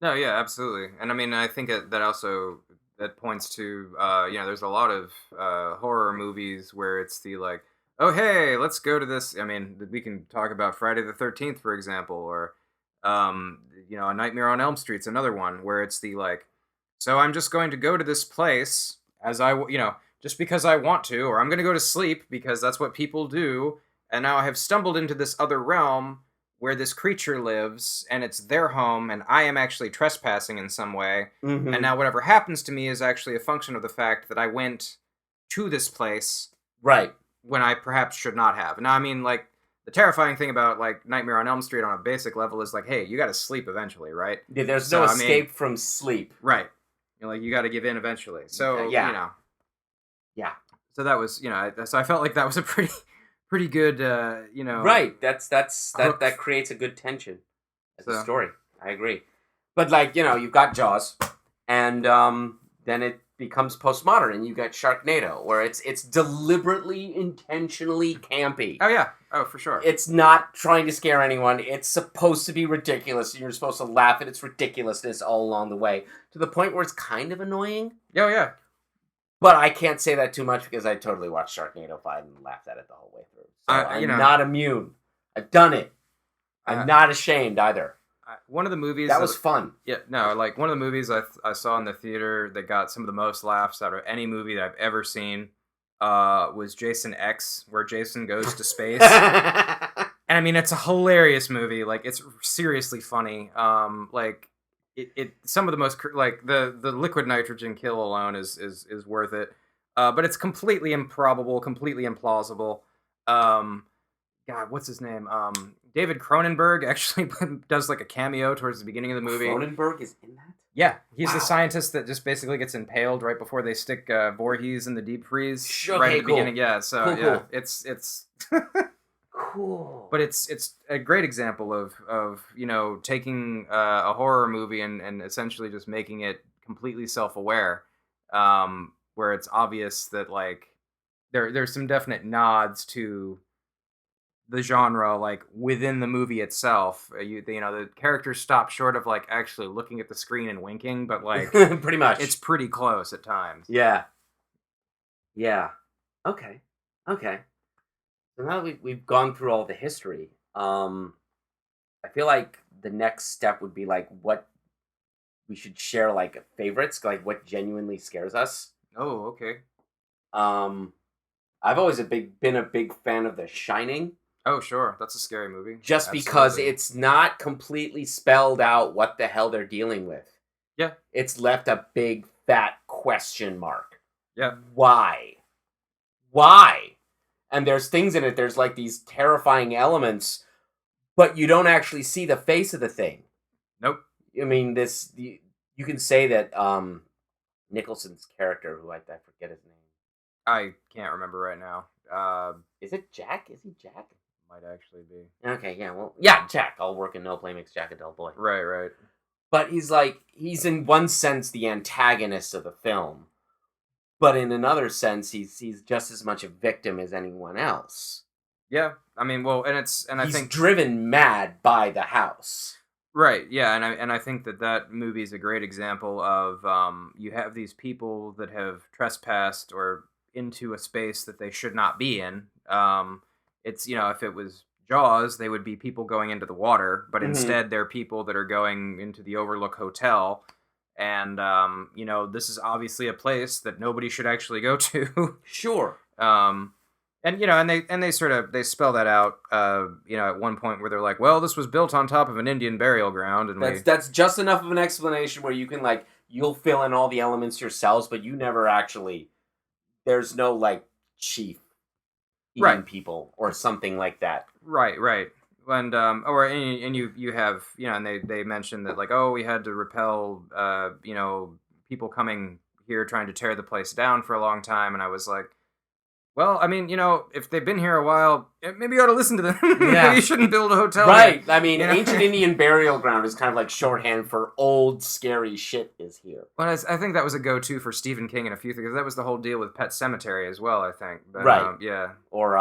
Speaker 2: No, yeah, absolutely. And I mean, I think that also that points to there's a lot of horror movies where it's the like, oh hey, let's go to this. I mean, we can talk about Friday the 13th, for example, or A Nightmare on Elm Street's another one where it's the like, so I'm just going to go to this place just because I want to, or I'm going to go to sleep because that's what people do, and now I have stumbled into this other realm where this creature lives, and it's their home, and I am actually trespassing in some way.
Speaker 1: Mm-hmm.
Speaker 2: And now whatever happens to me is actually a function of the fact that I went to this place
Speaker 1: Right.
Speaker 2: when I perhaps should not have. Now, I mean, like, the terrifying thing about, like, Nightmare on Elm Street on a basic level is, like, hey, you gotta sleep eventually, right?
Speaker 1: Yeah, there's
Speaker 2: So,
Speaker 1: no
Speaker 2: I mean-
Speaker 1: escape from sleep.
Speaker 2: Right. Like, you gotta give in eventually. So,
Speaker 1: Yeah. Yeah.
Speaker 2: So that was, so I felt like that was a pretty good,
Speaker 1: Right. That
Speaker 2: hook.
Speaker 1: creates a good tension as a
Speaker 2: So-
Speaker 1: story. I agree. But like, you've got Jaws, and then it becomes postmodern, and you got Sharknado, where it's deliberately, intentionally campy.
Speaker 2: Oh, yeah. Oh, for sure.
Speaker 1: It's not trying to scare anyone. It's supposed to be ridiculous, and you're supposed to laugh at its ridiculousness all along the way, to the point where it's kind of annoying.
Speaker 2: Oh, yeah.
Speaker 1: But I can't say that too much because I totally watched Sharknado 5 and laughed at it the whole way through. So I'm not immune. I've done it. I'm not ashamed either.
Speaker 2: One of the movies
Speaker 1: That was fun.
Speaker 2: Yeah, no, like one of the movies I saw in the theater that got some of the most laughs out of any movie that I've ever seen was Jason X, where Jason goes to space. And I mean, it's a hilarious movie. Like, it's seriously funny. Like, it some of the most like the liquid nitrogen kill alone is worth it. But it's completely improbable, completely implausible. God, what's his name? David Cronenberg actually does like a cameo towards the beginning of the movie.
Speaker 1: Cronenberg is in that?
Speaker 2: Yeah, he's the
Speaker 1: Wow.
Speaker 2: scientist that just basically gets impaled right before they stick Voorhees in the deep freeze.
Speaker 1: Sure,
Speaker 2: right
Speaker 1: okay,
Speaker 2: at the
Speaker 1: cool.
Speaker 2: beginning. Yeah, so
Speaker 1: Cool,
Speaker 2: yeah,
Speaker 1: cool.
Speaker 2: it's
Speaker 1: Cool.
Speaker 2: but it's a great example of taking a horror movie and essentially just making it completely self-aware, where it's obvious that like there's some definite nods to the genre like within the movie itself. The characters stop short of like actually looking at the screen and winking, but like
Speaker 1: Pretty
Speaker 2: it's
Speaker 1: much.
Speaker 2: pretty close at times.
Speaker 1: Yeah. Yeah. Okay. Okay. So now we've gone through all the history. I feel like the next step would be like what we should share, like favorites, like what genuinely scares us.
Speaker 2: Oh, okay.
Speaker 1: Um, I've always been a big fan of The Shining,
Speaker 2: Oh, sure. That's a scary movie.
Speaker 1: just because
Speaker 2: Absolutely.
Speaker 1: it's not completely spelled out what the hell they're dealing with.
Speaker 2: Yeah.
Speaker 1: It's left a big fat question mark.
Speaker 2: Yeah.
Speaker 1: Why? Why? And there's things in it. There's like these terrifying elements, but you don't actually see the face of the thing.
Speaker 2: Nope.
Speaker 1: I mean, you can say that Nicholson's character, who I forget his name.
Speaker 2: I can't remember right now.
Speaker 1: Is it Jack? Is he Jack?
Speaker 2: Might actually be.
Speaker 1: Okay, yeah, well, yeah, Jack. All work and no play makes Jack a dull boy.
Speaker 2: Right, right.
Speaker 1: But he's in one sense the antagonist of the film, but in another sense, he's just as much a victim as anyone else.
Speaker 2: Yeah. I mean, well, and I
Speaker 1: He's
Speaker 2: think
Speaker 1: driven mad by the house.
Speaker 2: right, yeah, and I think that movie is a great example of you have these people that have trespassed or into a space that they should not be in. It's if it was Jaws, they would be people going into the water, but
Speaker 1: Mm-hmm.
Speaker 2: instead they're people that are going into the Overlook Hotel, and this is obviously a place that nobody should actually go to.
Speaker 1: Sure.
Speaker 2: And they sort of they spell that out at one point where they're like, well, this was built on top of an Indian burial ground, and
Speaker 1: That's just enough of an explanation where you can you'll fill in all the elements yourselves, but you never actually. There's no chief eating
Speaker 2: right,
Speaker 1: people or something like that.
Speaker 2: right. And you have and they mentioned that like, oh, we had to repel people coming here trying to tear the place down for a long time, and I was like, well, I mean, if they've been here a while, maybe you ought to listen to them.
Speaker 1: Yeah.
Speaker 2: Maybe you shouldn't build a hotel
Speaker 1: Right.
Speaker 2: here,
Speaker 1: I mean, ancient Indian burial ground is kind of like shorthand for old scary shit is here.
Speaker 2: Well, I think that was a go-to for Stephen King and a few things. That was the whole deal with Pet Cemetery as well, I think. But,
Speaker 1: Right.
Speaker 2: Yeah.
Speaker 1: Or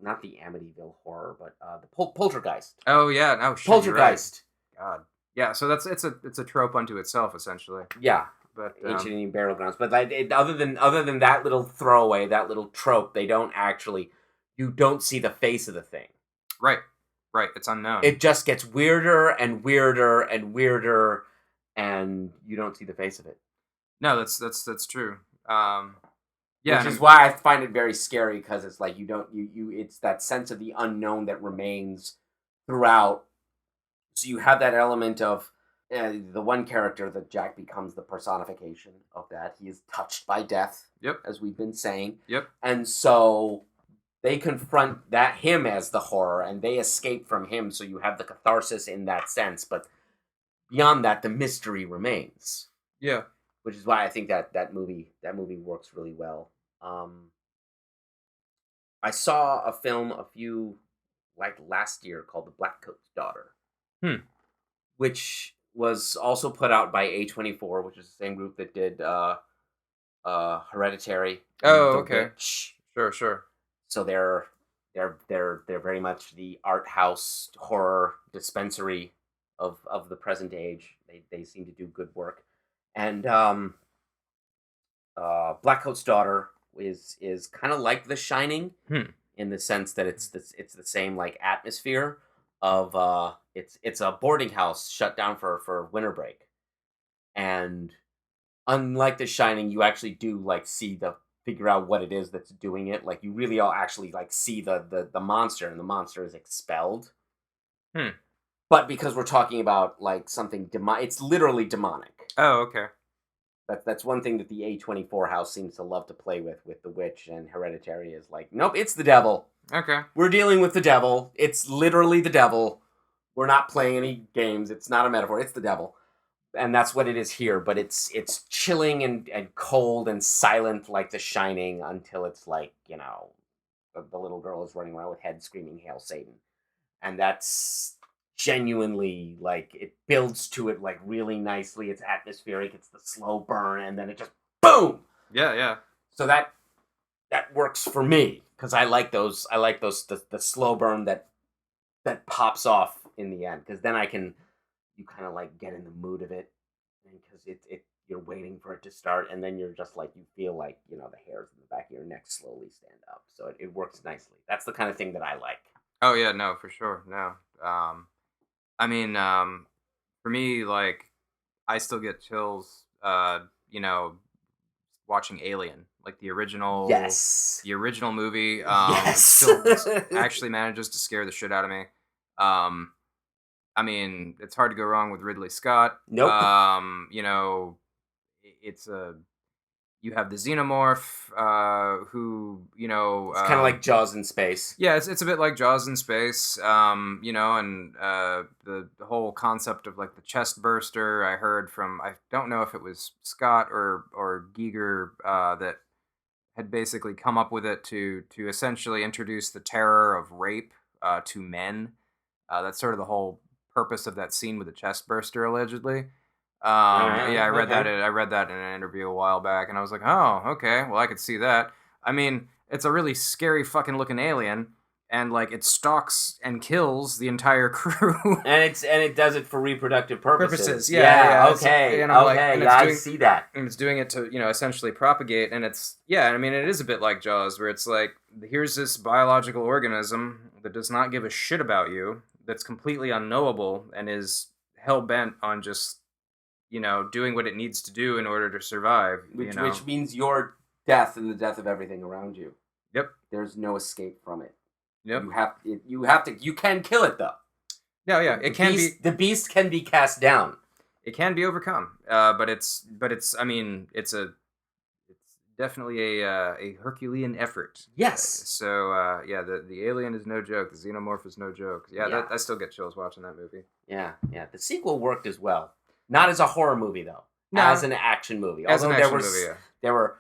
Speaker 1: not the Amityville horror, but the Poltergeist.
Speaker 2: Oh yeah. Oh shit. You're right.
Speaker 1: Poltergeist.
Speaker 2: God. Yeah. So it's a trope unto itself, essentially.
Speaker 1: Yeah.
Speaker 2: But
Speaker 1: Ancient Indian burial grounds, but other than that little throwaway, that little trope, you don't see the face of the thing.
Speaker 2: right. It's unknown.
Speaker 1: It just gets weirder and weirder and weirder, and you don't see the face of it.
Speaker 2: No, that's true. Yeah.
Speaker 1: Which is why I find it very scary, because it's like it's that sense of the unknown that remains throughout. So you have that element of the one character that Jack becomes the personification of that. He is touched by death,
Speaker 2: Yep.
Speaker 1: as we've been saying.
Speaker 2: Yep.
Speaker 1: And so they confront him as the horror, and they escape from him, so you have the catharsis in that sense. But beyond that, the mystery remains.
Speaker 2: Yeah.
Speaker 1: Which is why I think that movie works really well. I saw a film last year called The Blackcoat's Daughter. Which was also put out by A24, which is the same group that did Hereditary.
Speaker 2: Oh,
Speaker 1: The
Speaker 2: okay.
Speaker 1: Witch.
Speaker 2: Sure.
Speaker 1: So they're very much the art house horror dispensary of the present age. They seem to do good work. And Blackcoat's Daughter is kind of like The Shining in the sense that it's the same atmosphere of it's a boarding house shut down for winter break, and unlike The Shining, you actually do figure out what it is that's doing it. Like you really all actually see the monster, and the monster is expelled. But because we're talking about something it's literally demonic.
Speaker 2: Oh, okay.
Speaker 1: That's one thing that the A24 house seems to love to play with The Witch, and Hereditary is nope, it's the devil.
Speaker 2: Okay.
Speaker 1: We're dealing with the devil. It's literally the devil. We're not playing any games. It's not a metaphor. It's the devil. And that's what it is here. But it's chilling and cold and silent like The Shining until it's the little girl is running around with head screaming, "Hail Satan." And that's genuinely it builds to it really nicely. It's atmospheric. It's the slow burn. And then it just boom.
Speaker 2: Yeah.
Speaker 1: So that works for me. because I like those. I like those the slow burn that pops off in the end, because then you kind of like get in the mood of it, because it you're waiting for it to start, and then you're just like, you feel like, the hairs in the back of your neck slowly stand up. So it works nicely. That's the kind of thing that I like.
Speaker 2: Oh yeah, no, for sure. No. I mean, for me, like, I still get chills, watching Alien, like
Speaker 1: Yes.
Speaker 2: the original movie. It
Speaker 1: Yes.
Speaker 2: still actually manages to scare the shit out of me. Um, I mean, it's hard to go wrong with Ridley Scott.
Speaker 1: Nope.
Speaker 2: It's a You have the xenomorph, who
Speaker 1: It's kind of like Jaws in space.
Speaker 2: yeah, it's a bit like Jaws in space, and the whole concept of like the chest burster. I heard from, I don't know if it was Scott or Giger, that had basically come up with it to essentially introduce the terror of rape to men. That's sort of the whole purpose of that scene with the chest burster, allegedly. Yeah, I read that.
Speaker 1: Okay.
Speaker 2: I read that in an interview a while back, and I was like, "Oh, okay. Well, I could see that." I mean, it's a really scary fucking looking alien, and like it stalks and kills the entire crew.
Speaker 1: And it does it for reproductive purposes.
Speaker 2: Yeah.
Speaker 1: Okay.
Speaker 2: And I'm like,
Speaker 1: Okay.
Speaker 2: and
Speaker 1: Yeah, I
Speaker 2: doing,
Speaker 1: see that.
Speaker 2: and it's doing it to essentially propagate, and it's I mean, it is a bit like Jaws, where it's like, here's this biological organism that does not give a shit about you, that's completely unknowable, and is hell bent on just doing what it needs to do in order to survive.
Speaker 1: Which means your death and the death of everything around you.
Speaker 2: Yep.
Speaker 1: There's no escape from it.
Speaker 2: Yep.
Speaker 1: You can kill it though.
Speaker 2: No, yeah,
Speaker 1: The beast can be cast down.
Speaker 2: It can be overcome. But it's I mean, it's definitely a Herculean effort.
Speaker 1: Yes.
Speaker 2: So yeah, the alien is no joke. The xenomorph is no joke. Yeah. I still get chills watching that movie.
Speaker 1: Yeah. The sequel worked as well. Not as a horror movie though.
Speaker 2: No.
Speaker 1: As an action movie.
Speaker 2: As
Speaker 1: Although
Speaker 2: an action movie, yeah.
Speaker 1: There were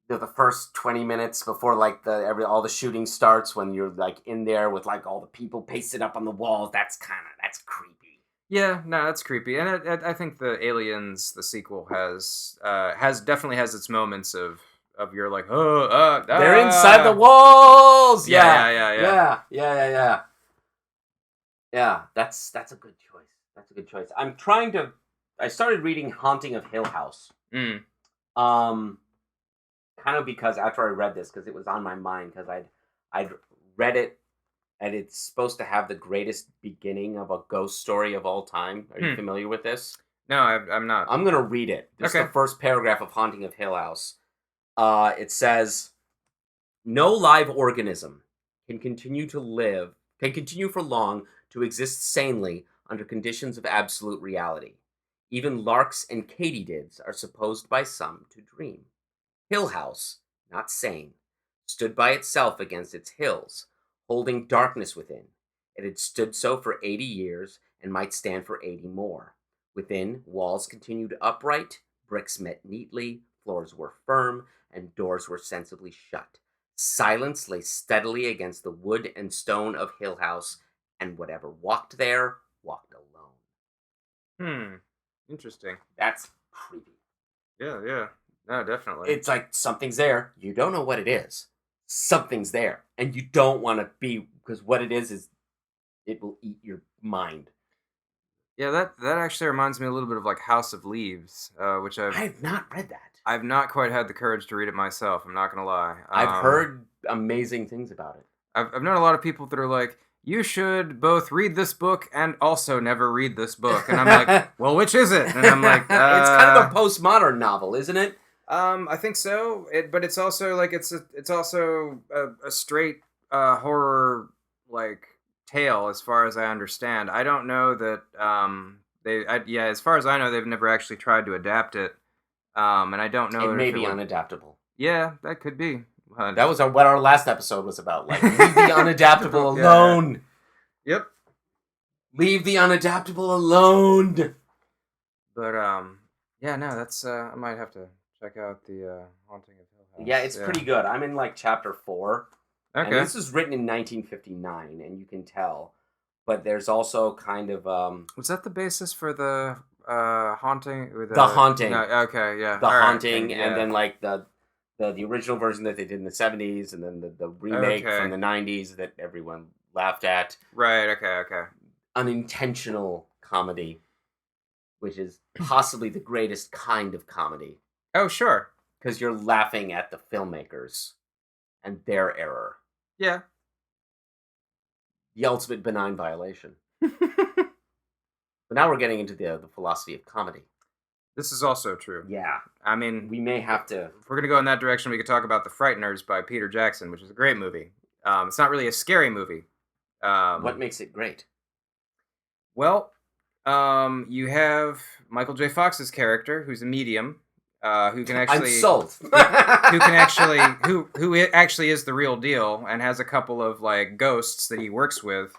Speaker 1: the first 20 minutes before like all the shooting starts, when you're like in there with like all the people pasted up on the walls. That's creepy.
Speaker 2: Yeah, no, that's creepy. And I think the Aliens, the sequel, has definitely has its moments of you're like,
Speaker 1: they're inside the walls. Yeah. That's a good choice. I started reading Haunting of Hill House. Kind of because after I read this, because it was on my mind, because I'd read it, and it's supposed to have the greatest beginning of a ghost story of all time. Are you familiar with this?
Speaker 2: No, I'm not.
Speaker 1: I'm gonna read it. This is the first paragraph of Haunting of Hill House. It says, "No live organism can continue for long to exist sanely under conditions of absolute reality. Even larks and katydids are supposed by some to dream. Hill House, not sane, stood by itself against its hills, holding darkness within. It had stood so for 80 years, and might stand for 80 more. Within, walls continued upright, bricks met neatly, floors were firm, and doors were sensibly shut. Silence lay steadily against the wood and stone of Hill House, and whatever walked there, walked alone."
Speaker 2: Interesting.
Speaker 1: That's creepy.
Speaker 2: Yeah. No, definitely.
Speaker 1: It's like something's there. You don't know what it is. Something's there. And you don't want to be, because what it is it will eat your mind.
Speaker 2: Yeah, that actually reminds me a little bit of like House of Leaves, which
Speaker 1: I have not read that.
Speaker 2: I've not quite had the courage to read it myself. I'm not gonna lie.
Speaker 1: I've heard amazing things about it.
Speaker 2: I've known a lot of people that are like, you should both read this book and also never read this book. And I'm like, well, which is it? And I'm like,
Speaker 1: it's kind of a postmodern novel, isn't it?
Speaker 2: I think so. But it's also like it's also a straight horror like tale, as far as I understand. I don't know that as far as I know, they've never actually tried to adapt it. And I don't know.
Speaker 1: It may be unadaptable.
Speaker 2: Yeah, that could be.
Speaker 1: That was what our last episode was about. Like, leave the unadaptable alone.
Speaker 2: Yep.
Speaker 1: Leave the unadaptable alone.
Speaker 2: But yeah, no, that's I might have to check out the Haunting of Hill House.
Speaker 1: Yeah, it's pretty good. I'm in like chapter 4.
Speaker 2: Okay.
Speaker 1: And this was written in 1959, and you can tell. But there's also kind of
Speaker 2: was that the basis for the haunting? Or
Speaker 1: the haunting.
Speaker 2: No, okay, yeah.
Speaker 1: The haunting, and then like the the original version that they did in the 70s, and then the remake
Speaker 2: Okay.
Speaker 1: from the 90s that everyone laughed at.
Speaker 2: Right. Okay.
Speaker 1: Unintentional comedy, which is possibly the greatest kind of comedy,
Speaker 2: Oh, sure.
Speaker 1: because you're laughing at the filmmakers and their error.
Speaker 2: Yeah.
Speaker 1: The ultimate benign violation. But now we're getting into the philosophy of comedy.
Speaker 2: This is also true.
Speaker 1: Yeah.
Speaker 2: I mean,
Speaker 1: We may have to...
Speaker 2: if we're going to go in that direction, we could talk about The Frighteners by Peter Jackson, which is a great movie. It's not really a scary movie.
Speaker 1: What makes it great?
Speaker 2: Well, you have Michael J. Fox's character, who's a medium, who can actually...
Speaker 1: I'm sold!
Speaker 2: who can actually... who actually is the real deal, and has a couple of, like, ghosts that he works with.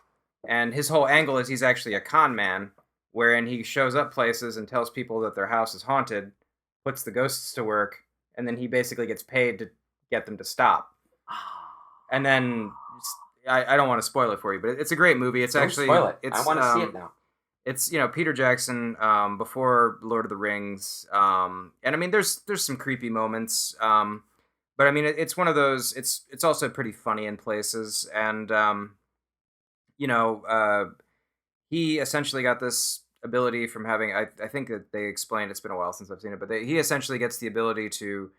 Speaker 2: And his whole angle is he's actually a con man, wherein he shows up places and tells people that their house is haunted, puts the ghosts to work, and then he basically gets paid to get them to stop. And then, I don't want to spoil it for you, but it's a great movie. It's
Speaker 1: Don't
Speaker 2: actually...
Speaker 1: spoil it.
Speaker 2: It's,
Speaker 1: I want to see it now.
Speaker 2: It's, Peter Jackson, before Lord of the Rings, and I mean, there's some creepy moments, but I mean, it's one of those, it's also pretty funny in places, and, he essentially got this ability from having, I think that they explained, it's been a while since I've seen it, but he essentially gets the ability to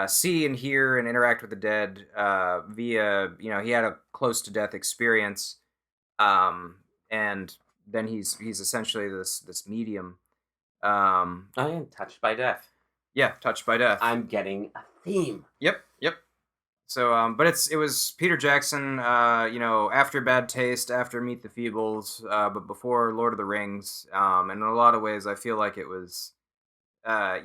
Speaker 2: see and hear and interact with the dead via, he had a close to death experience, and then he's essentially this medium.
Speaker 1: I am touched by death.
Speaker 2: Yeah, touched by death.
Speaker 1: I'm getting a theme.
Speaker 2: Yep. So, but it was Peter Jackson, after Bad Taste, after Meet the Feebles, but before Lord of the Rings. And in a lot of ways, I feel like it was, a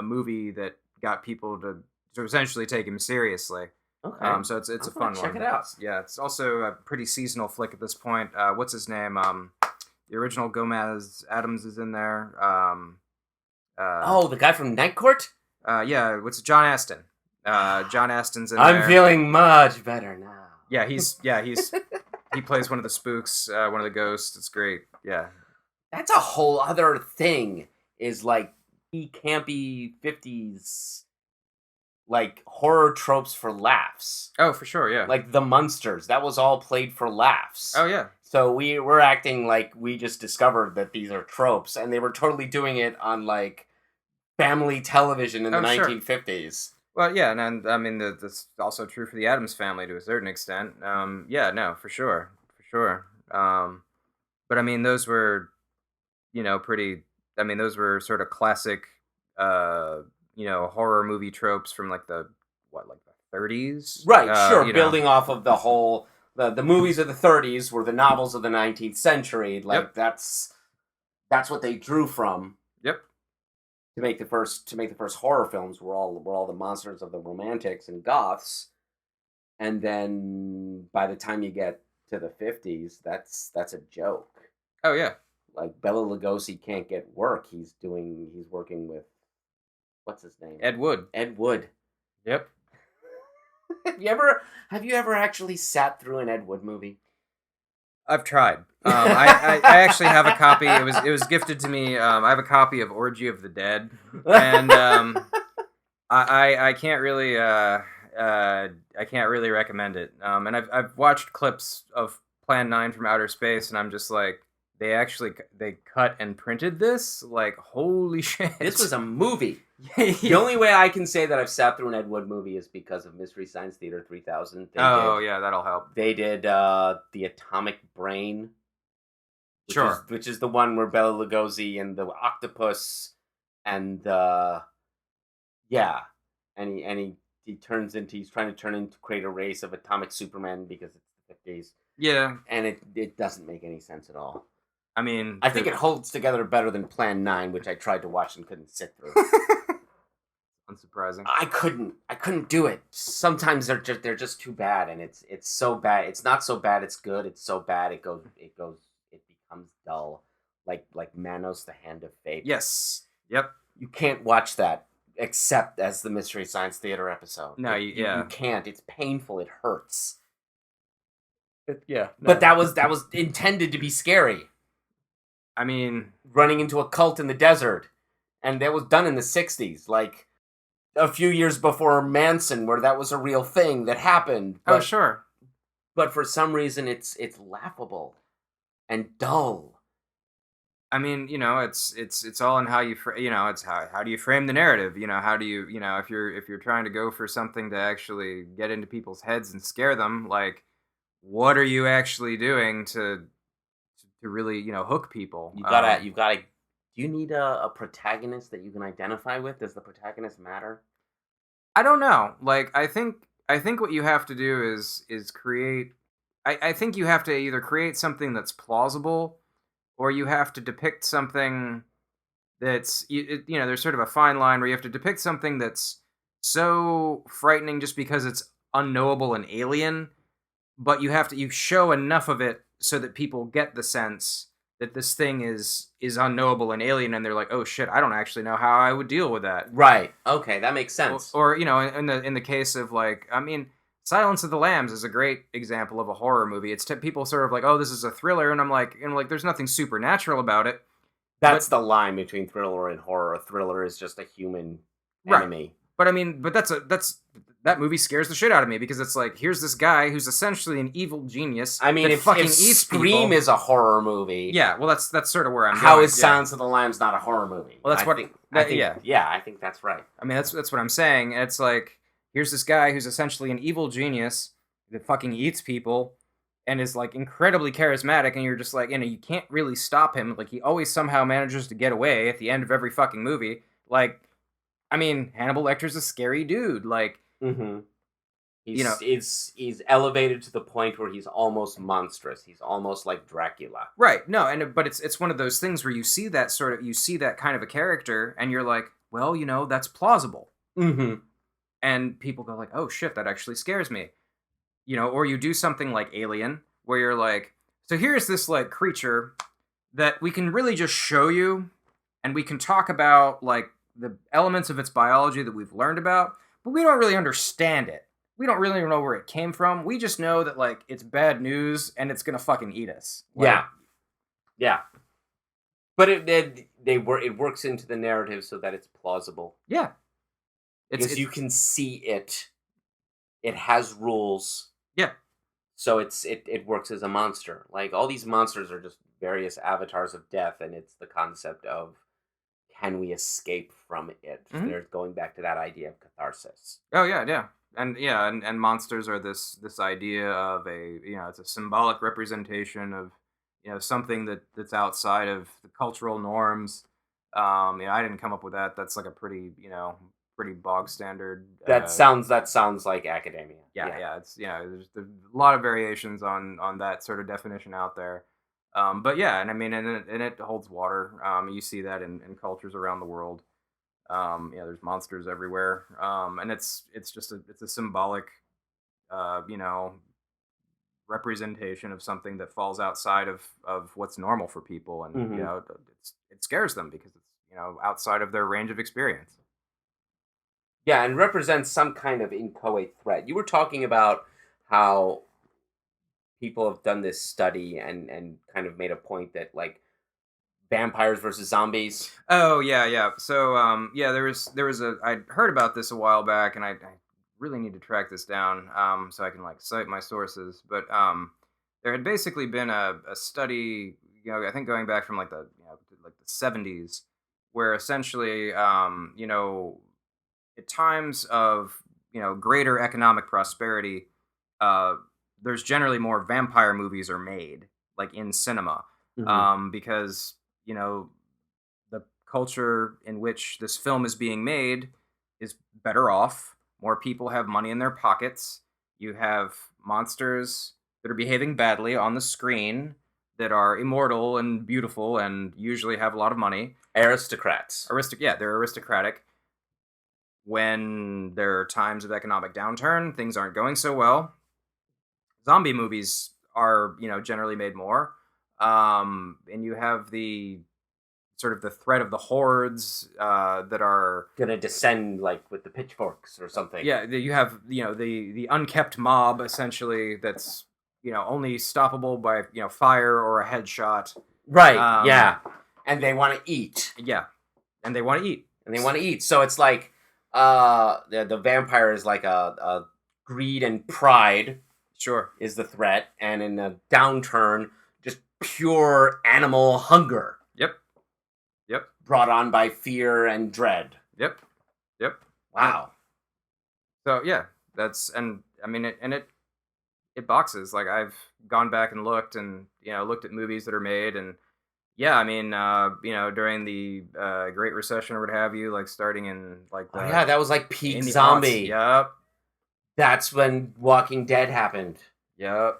Speaker 2: movie that got people to essentially take him seriously.
Speaker 1: Okay.
Speaker 2: So it's a fun one.
Speaker 1: Check it out.
Speaker 2: Yeah, it's also a pretty seasonal flick at this point. What's his name? The original Gomez Adams is in there.
Speaker 1: The guy from Night Court?
Speaker 2: Yeah, what's John Aston? John Aston's in there.
Speaker 1: I'm feeling much better now.
Speaker 2: Yeah, he plays one of the spooks, one of the ghosts. It's great. Yeah.
Speaker 1: That's a whole other thing. Is like campy 50s like horror tropes for laughs.
Speaker 2: Oh, for sure, yeah.
Speaker 1: Like the Munsters, that was all played for laughs.
Speaker 2: Oh, yeah.
Speaker 1: So we're acting like we just discovered that these are tropes, and they were totally doing it on like family television in the 1950s.
Speaker 2: Well, yeah, and I mean that's also true for the Addams Family to a certain extent. Yeah, no, for sure. But I mean, those were, pretty. I mean, those were sort of classic, horror movie tropes from like the 30s,
Speaker 1: right? Sure, building off of the whole the movies of the 30s were the novels of the 19th century. Like that's what they drew from.
Speaker 2: Yep.
Speaker 1: To make the first horror films were all the monsters of the romantics and goths, and then by the time you get to the 50s, that's a joke.
Speaker 2: Oh yeah. Like
Speaker 1: Bela Lugosi can't get work. He's working with, what's his name?
Speaker 2: Ed Wood. Yep.
Speaker 1: Have you ever actually sat through an Ed Wood movie?
Speaker 2: I've tried. I actually have a copy. It was gifted to me. I have a copy of Orgy of the Dead, and I can't really recommend it. And I've watched clips of Plan 9 from Outer Space, and I'm just like, they cut and printed this? Like, holy shit.
Speaker 1: This was a movie. The only way I can say that I've sat through an Ed Wood movie is because of Mystery Science Theater 3000.
Speaker 2: Yeah, that'll help.
Speaker 1: They did The Atomic Brain. Which is the one where Bela Lugosi and the octopus and he's trying to create a race of atomic Supermen because it's the 50s.
Speaker 2: Yeah.
Speaker 1: And it doesn't make any sense at all.
Speaker 2: I mean,
Speaker 1: I think it holds together better than Plan 9, which I tried to watch and couldn't sit through.
Speaker 2: Unsurprising.
Speaker 1: I couldn't do it. Sometimes they're just too bad, and it's so bad. It's not so bad it's good. It's so bad it becomes dull. Like Manos the Hand of Fate.
Speaker 2: Yes. Yep.
Speaker 1: You can't watch that except as the Mystery Science Theater episode.
Speaker 2: No,
Speaker 1: you can't. It's painful. It hurts.
Speaker 2: Yeah. No.
Speaker 1: But that was intended to be scary.
Speaker 2: I mean,
Speaker 1: running into a cult in the desert, and that was done in the 60s. Like, a few years before Manson, where that was a real thing that happened.
Speaker 2: Oh, sure.
Speaker 1: But for some reason, it's laughable and dull.
Speaker 2: I mean, it's all in how you it's how do you frame the narrative? How do you if you're trying to go for something to actually get into people's heads and scare them, like what are you actually doing to really hook people?
Speaker 1: You gotta. Do you need a protagonist that you can identify with? Does the protagonist matter?
Speaker 2: I don't know. Like I think what you have to do is create. I think you have to either create something that's plausible, or you have to depict something that's there's sort of a fine line where you have to depict something that's so frightening just because it's unknowable and alien, but you show enough of it so that people get the sense that this thing is unknowable and alien, and they're like, oh shit, I don't actually know how I would deal with that.
Speaker 1: Right. Okay, that makes sense.
Speaker 2: Or in the case of, like, I mean, Silence of the Lambs is a great example of a horror movie. It's people sort of like, oh, this is a thriller, and I'm like, there's nothing supernatural about it.
Speaker 1: That's the line between thriller and horror. A thriller is just a human enemy.
Speaker 2: But I mean, that movie scares the shit out of me because it's like, here's this guy who's essentially an evil genius.
Speaker 1: I mean, if Scream
Speaker 2: people.
Speaker 1: is a horror movie,
Speaker 2: yeah, well, that's sort of where I'm.
Speaker 1: How
Speaker 2: going.
Speaker 1: is Silence of the Lambs not a horror movie?
Speaker 2: Well, that's
Speaker 1: I think that's right.
Speaker 2: I mean, that's what I'm saying. It's like, here's this guy who's essentially an evil genius that fucking eats people and is like incredibly charismatic, and you're just like, you can't really stop him. Like, he always somehow manages to get away at the end of every fucking movie. Like, I mean, Hannibal Lecter's a scary dude. Like,
Speaker 1: he's elevated to the point where he's almost monstrous. He's almost like Dracula.
Speaker 2: Right. No, but it's one of those things where you see that kind of a character, and you're like, well, that's plausible.
Speaker 1: Mm-hmm.
Speaker 2: And people go like, oh shit, that actually scares me. Or you do something like Alien, where you're like, so here's this like creature that we can really just show you, and we can talk about like the elements of its biology that we've learned about, but we don't really understand it. We don't really know where it came from. We just know that like it's bad news and it's gonna fucking eat us. Like,
Speaker 1: yeah. But it works into the narrative so that it's plausible.
Speaker 2: Yeah,
Speaker 1: Because you can see it. It has rules.
Speaker 2: Yeah.
Speaker 1: So it works as a monster. Like, all these monsters are just various avatars of death, and it's the concept of, can we escape from it?
Speaker 2: Mm-hmm.
Speaker 1: They're going back to that idea of catharsis.
Speaker 2: Oh yeah. And monsters are this idea of it's a symbolic representation of something that's outside of the cultural norms. I didn't come up with that. That's like a pretty bog standard.
Speaker 1: That sounds like academia.
Speaker 2: Yeah. It's there's a lot of variations on that sort of definition out there. But yeah, and I mean, and it holds water. You see that in cultures around the world. There's monsters everywhere. And it's just a symbolic, representation of something that falls outside of what's normal for people, and
Speaker 1: Mm-hmm.
Speaker 2: it scares them because it's outside of their range of experience.
Speaker 1: Yeah, and represents some kind of inchoate threat. You were talking about how people have done this study and kind of made a point that, like, vampires versus zombies.
Speaker 2: Oh yeah. So there was I'd heard about this a while back, and I really need to track this down so I can like cite my sources. But there had basically been a study, I think going back from like the like the 70s, where essentially at times of greater economic prosperity, there's generally more vampire movies are made, like in cinema, because the culture in which this film is being made is better off. More people have money in their pockets. You have monsters that are behaving badly on the screen that are immortal and beautiful and usually have a lot of money.
Speaker 1: Aristocrats.
Speaker 2: They're aristocratic. When there are times of economic downturn, things aren't going so well. Zombie movies are, generally made more. And you have the sort of the threat of the hordes that are
Speaker 1: gonna descend like with the pitchforks or something.
Speaker 2: Yeah, you have the unkept mob essentially that's only stoppable by fire or a headshot.
Speaker 1: Right. Yeah. And they want to eat.
Speaker 2: Yeah, and they want to eat.
Speaker 1: So it's like, The vampire is like a greed and pride
Speaker 2: Sure.
Speaker 1: is the threat, and in a downturn, just pure animal hunger
Speaker 2: Yep. Yep.
Speaker 1: brought on by fear and dread.
Speaker 2: Yep. Yep.
Speaker 1: Wow.
Speaker 2: So yeah, that's and I mean it boxes. Like I've gone back and looked and looked at movies that are made and yeah, I mean during the Great Recession or what have you, like starting in like
Speaker 1: Oh
Speaker 2: the
Speaker 1: yeah, that was like peak
Speaker 2: in the
Speaker 1: zombie.
Speaker 2: aughts. Yep.
Speaker 1: That's when Walking Dead happened.
Speaker 2: Yep.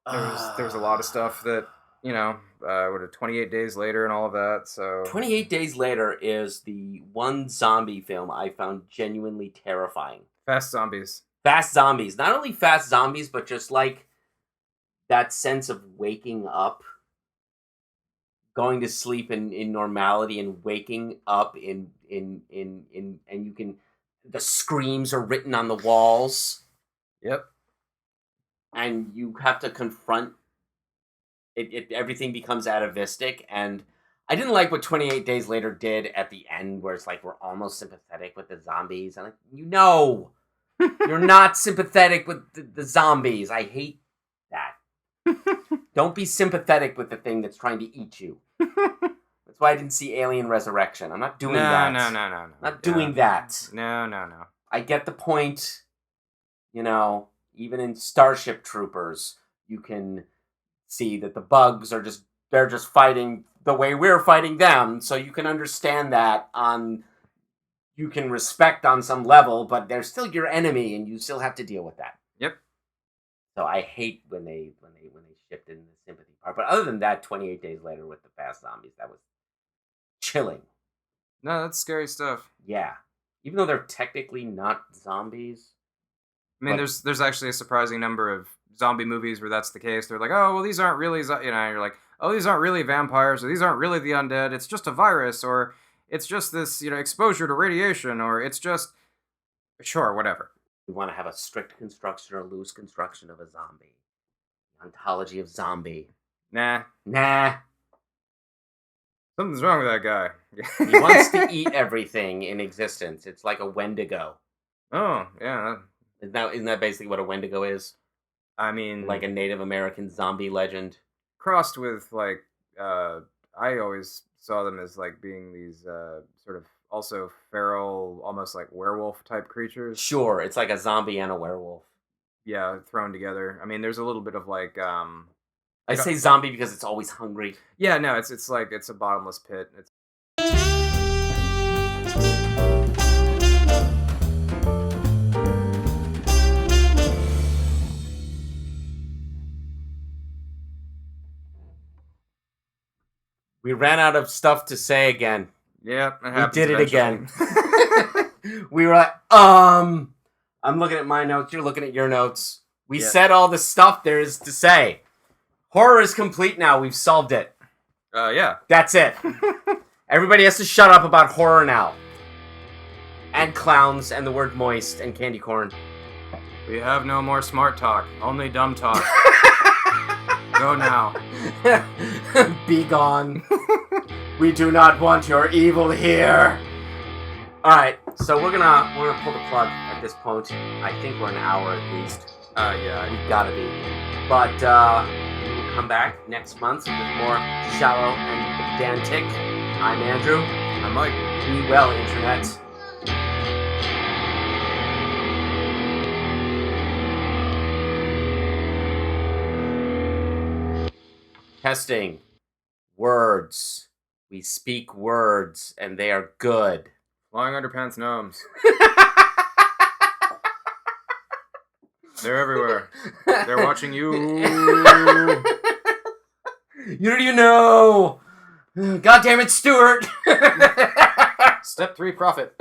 Speaker 2: There was a lot of stuff that what 28 days later and all of that. So
Speaker 1: 28 Days Later is the one zombie film I found genuinely terrifying.
Speaker 2: Fast Zombies.
Speaker 1: Fast zombies. Not only fast zombies, but just like that sense of waking up, going to sleep in normality and waking up in and you can the screams are written on the walls
Speaker 2: Yep.
Speaker 1: and you have to confront everything becomes atavistic. And I didn't like what 28 Days Later did at the end, where it's like we're almost sympathetic with the zombies. And you're not sympathetic with the zombies. I hate that. Don't be sympathetic with the thing that's trying to eat you. That's why I didn't see Alien Resurrection. I'm not doing that.
Speaker 2: No.
Speaker 1: Not doing that.
Speaker 2: No.
Speaker 1: I get the point. Even in Starship Troopers, you can see that the bugs they're just fighting the way we're fighting them, so you can understand that you can respect on some level, but they're still your enemy and you still have to deal with that.
Speaker 2: Yep.
Speaker 1: So I hate when they shift in the sympathy part. But other than that, 28 Days Later with the fast zombies, that was chilling.
Speaker 2: No, that's scary stuff.
Speaker 1: Yeah. Even though they're technically not zombies.
Speaker 2: I mean, there's actually a surprising number of zombie movies where that's the case. They're like, oh, well, these aren't really, you're like, oh, these aren't really vampires, or these aren't really the undead. It's just a virus, or it's just this, exposure to radiation, or it's just, sure, whatever.
Speaker 1: We want to have a strict construction or loose construction of a zombie. The ontology of zombie.
Speaker 2: Nah. Something's wrong with that guy.
Speaker 1: He wants to eat everything in existence. It's like a Wendigo.
Speaker 2: Oh, yeah.
Speaker 1: Isn't that basically what a Wendigo is?
Speaker 2: I mean,
Speaker 1: like a Native American zombie legend.
Speaker 2: Crossed with, like, I always saw them as, like, being these sort of also feral, almost like werewolf type creatures.
Speaker 1: Sure, it's like a zombie and a werewolf.
Speaker 2: Yeah, thrown together. I mean, there's a little bit of, like,
Speaker 1: I say zombie because it's always hungry.
Speaker 2: Yeah, no, it's like, it's a bottomless pit. It's...
Speaker 1: We ran out of stuff to say again.
Speaker 2: Yeah,
Speaker 1: we did it again. We were like, I'm looking at my notes, you're looking at your notes. We said all the stuff there is to say. Horror is complete now, we've solved it.
Speaker 2: Yeah.
Speaker 1: That's it. Everybody has to shut up about horror now. And clowns, and the word moist, and candy corn.
Speaker 2: We have no more smart talk, only dumb talk. Go now.
Speaker 1: Be gone. We do not want your evil here. Alright, so we're gonna pull the plug at this point. I think we're an hour at least.
Speaker 2: Yeah.
Speaker 1: We've gotta be. But we'll come back next month with more Shallow and Pedantic. I'm Andrew.
Speaker 2: I'm Mike.
Speaker 1: Be well, Internet. Testing. Words. We speak words, and they are good.
Speaker 2: Flying underpants gnomes. They're everywhere. They're watching you.
Speaker 1: You don't even know. God damn it, Stuart.
Speaker 2: Step 3, profit.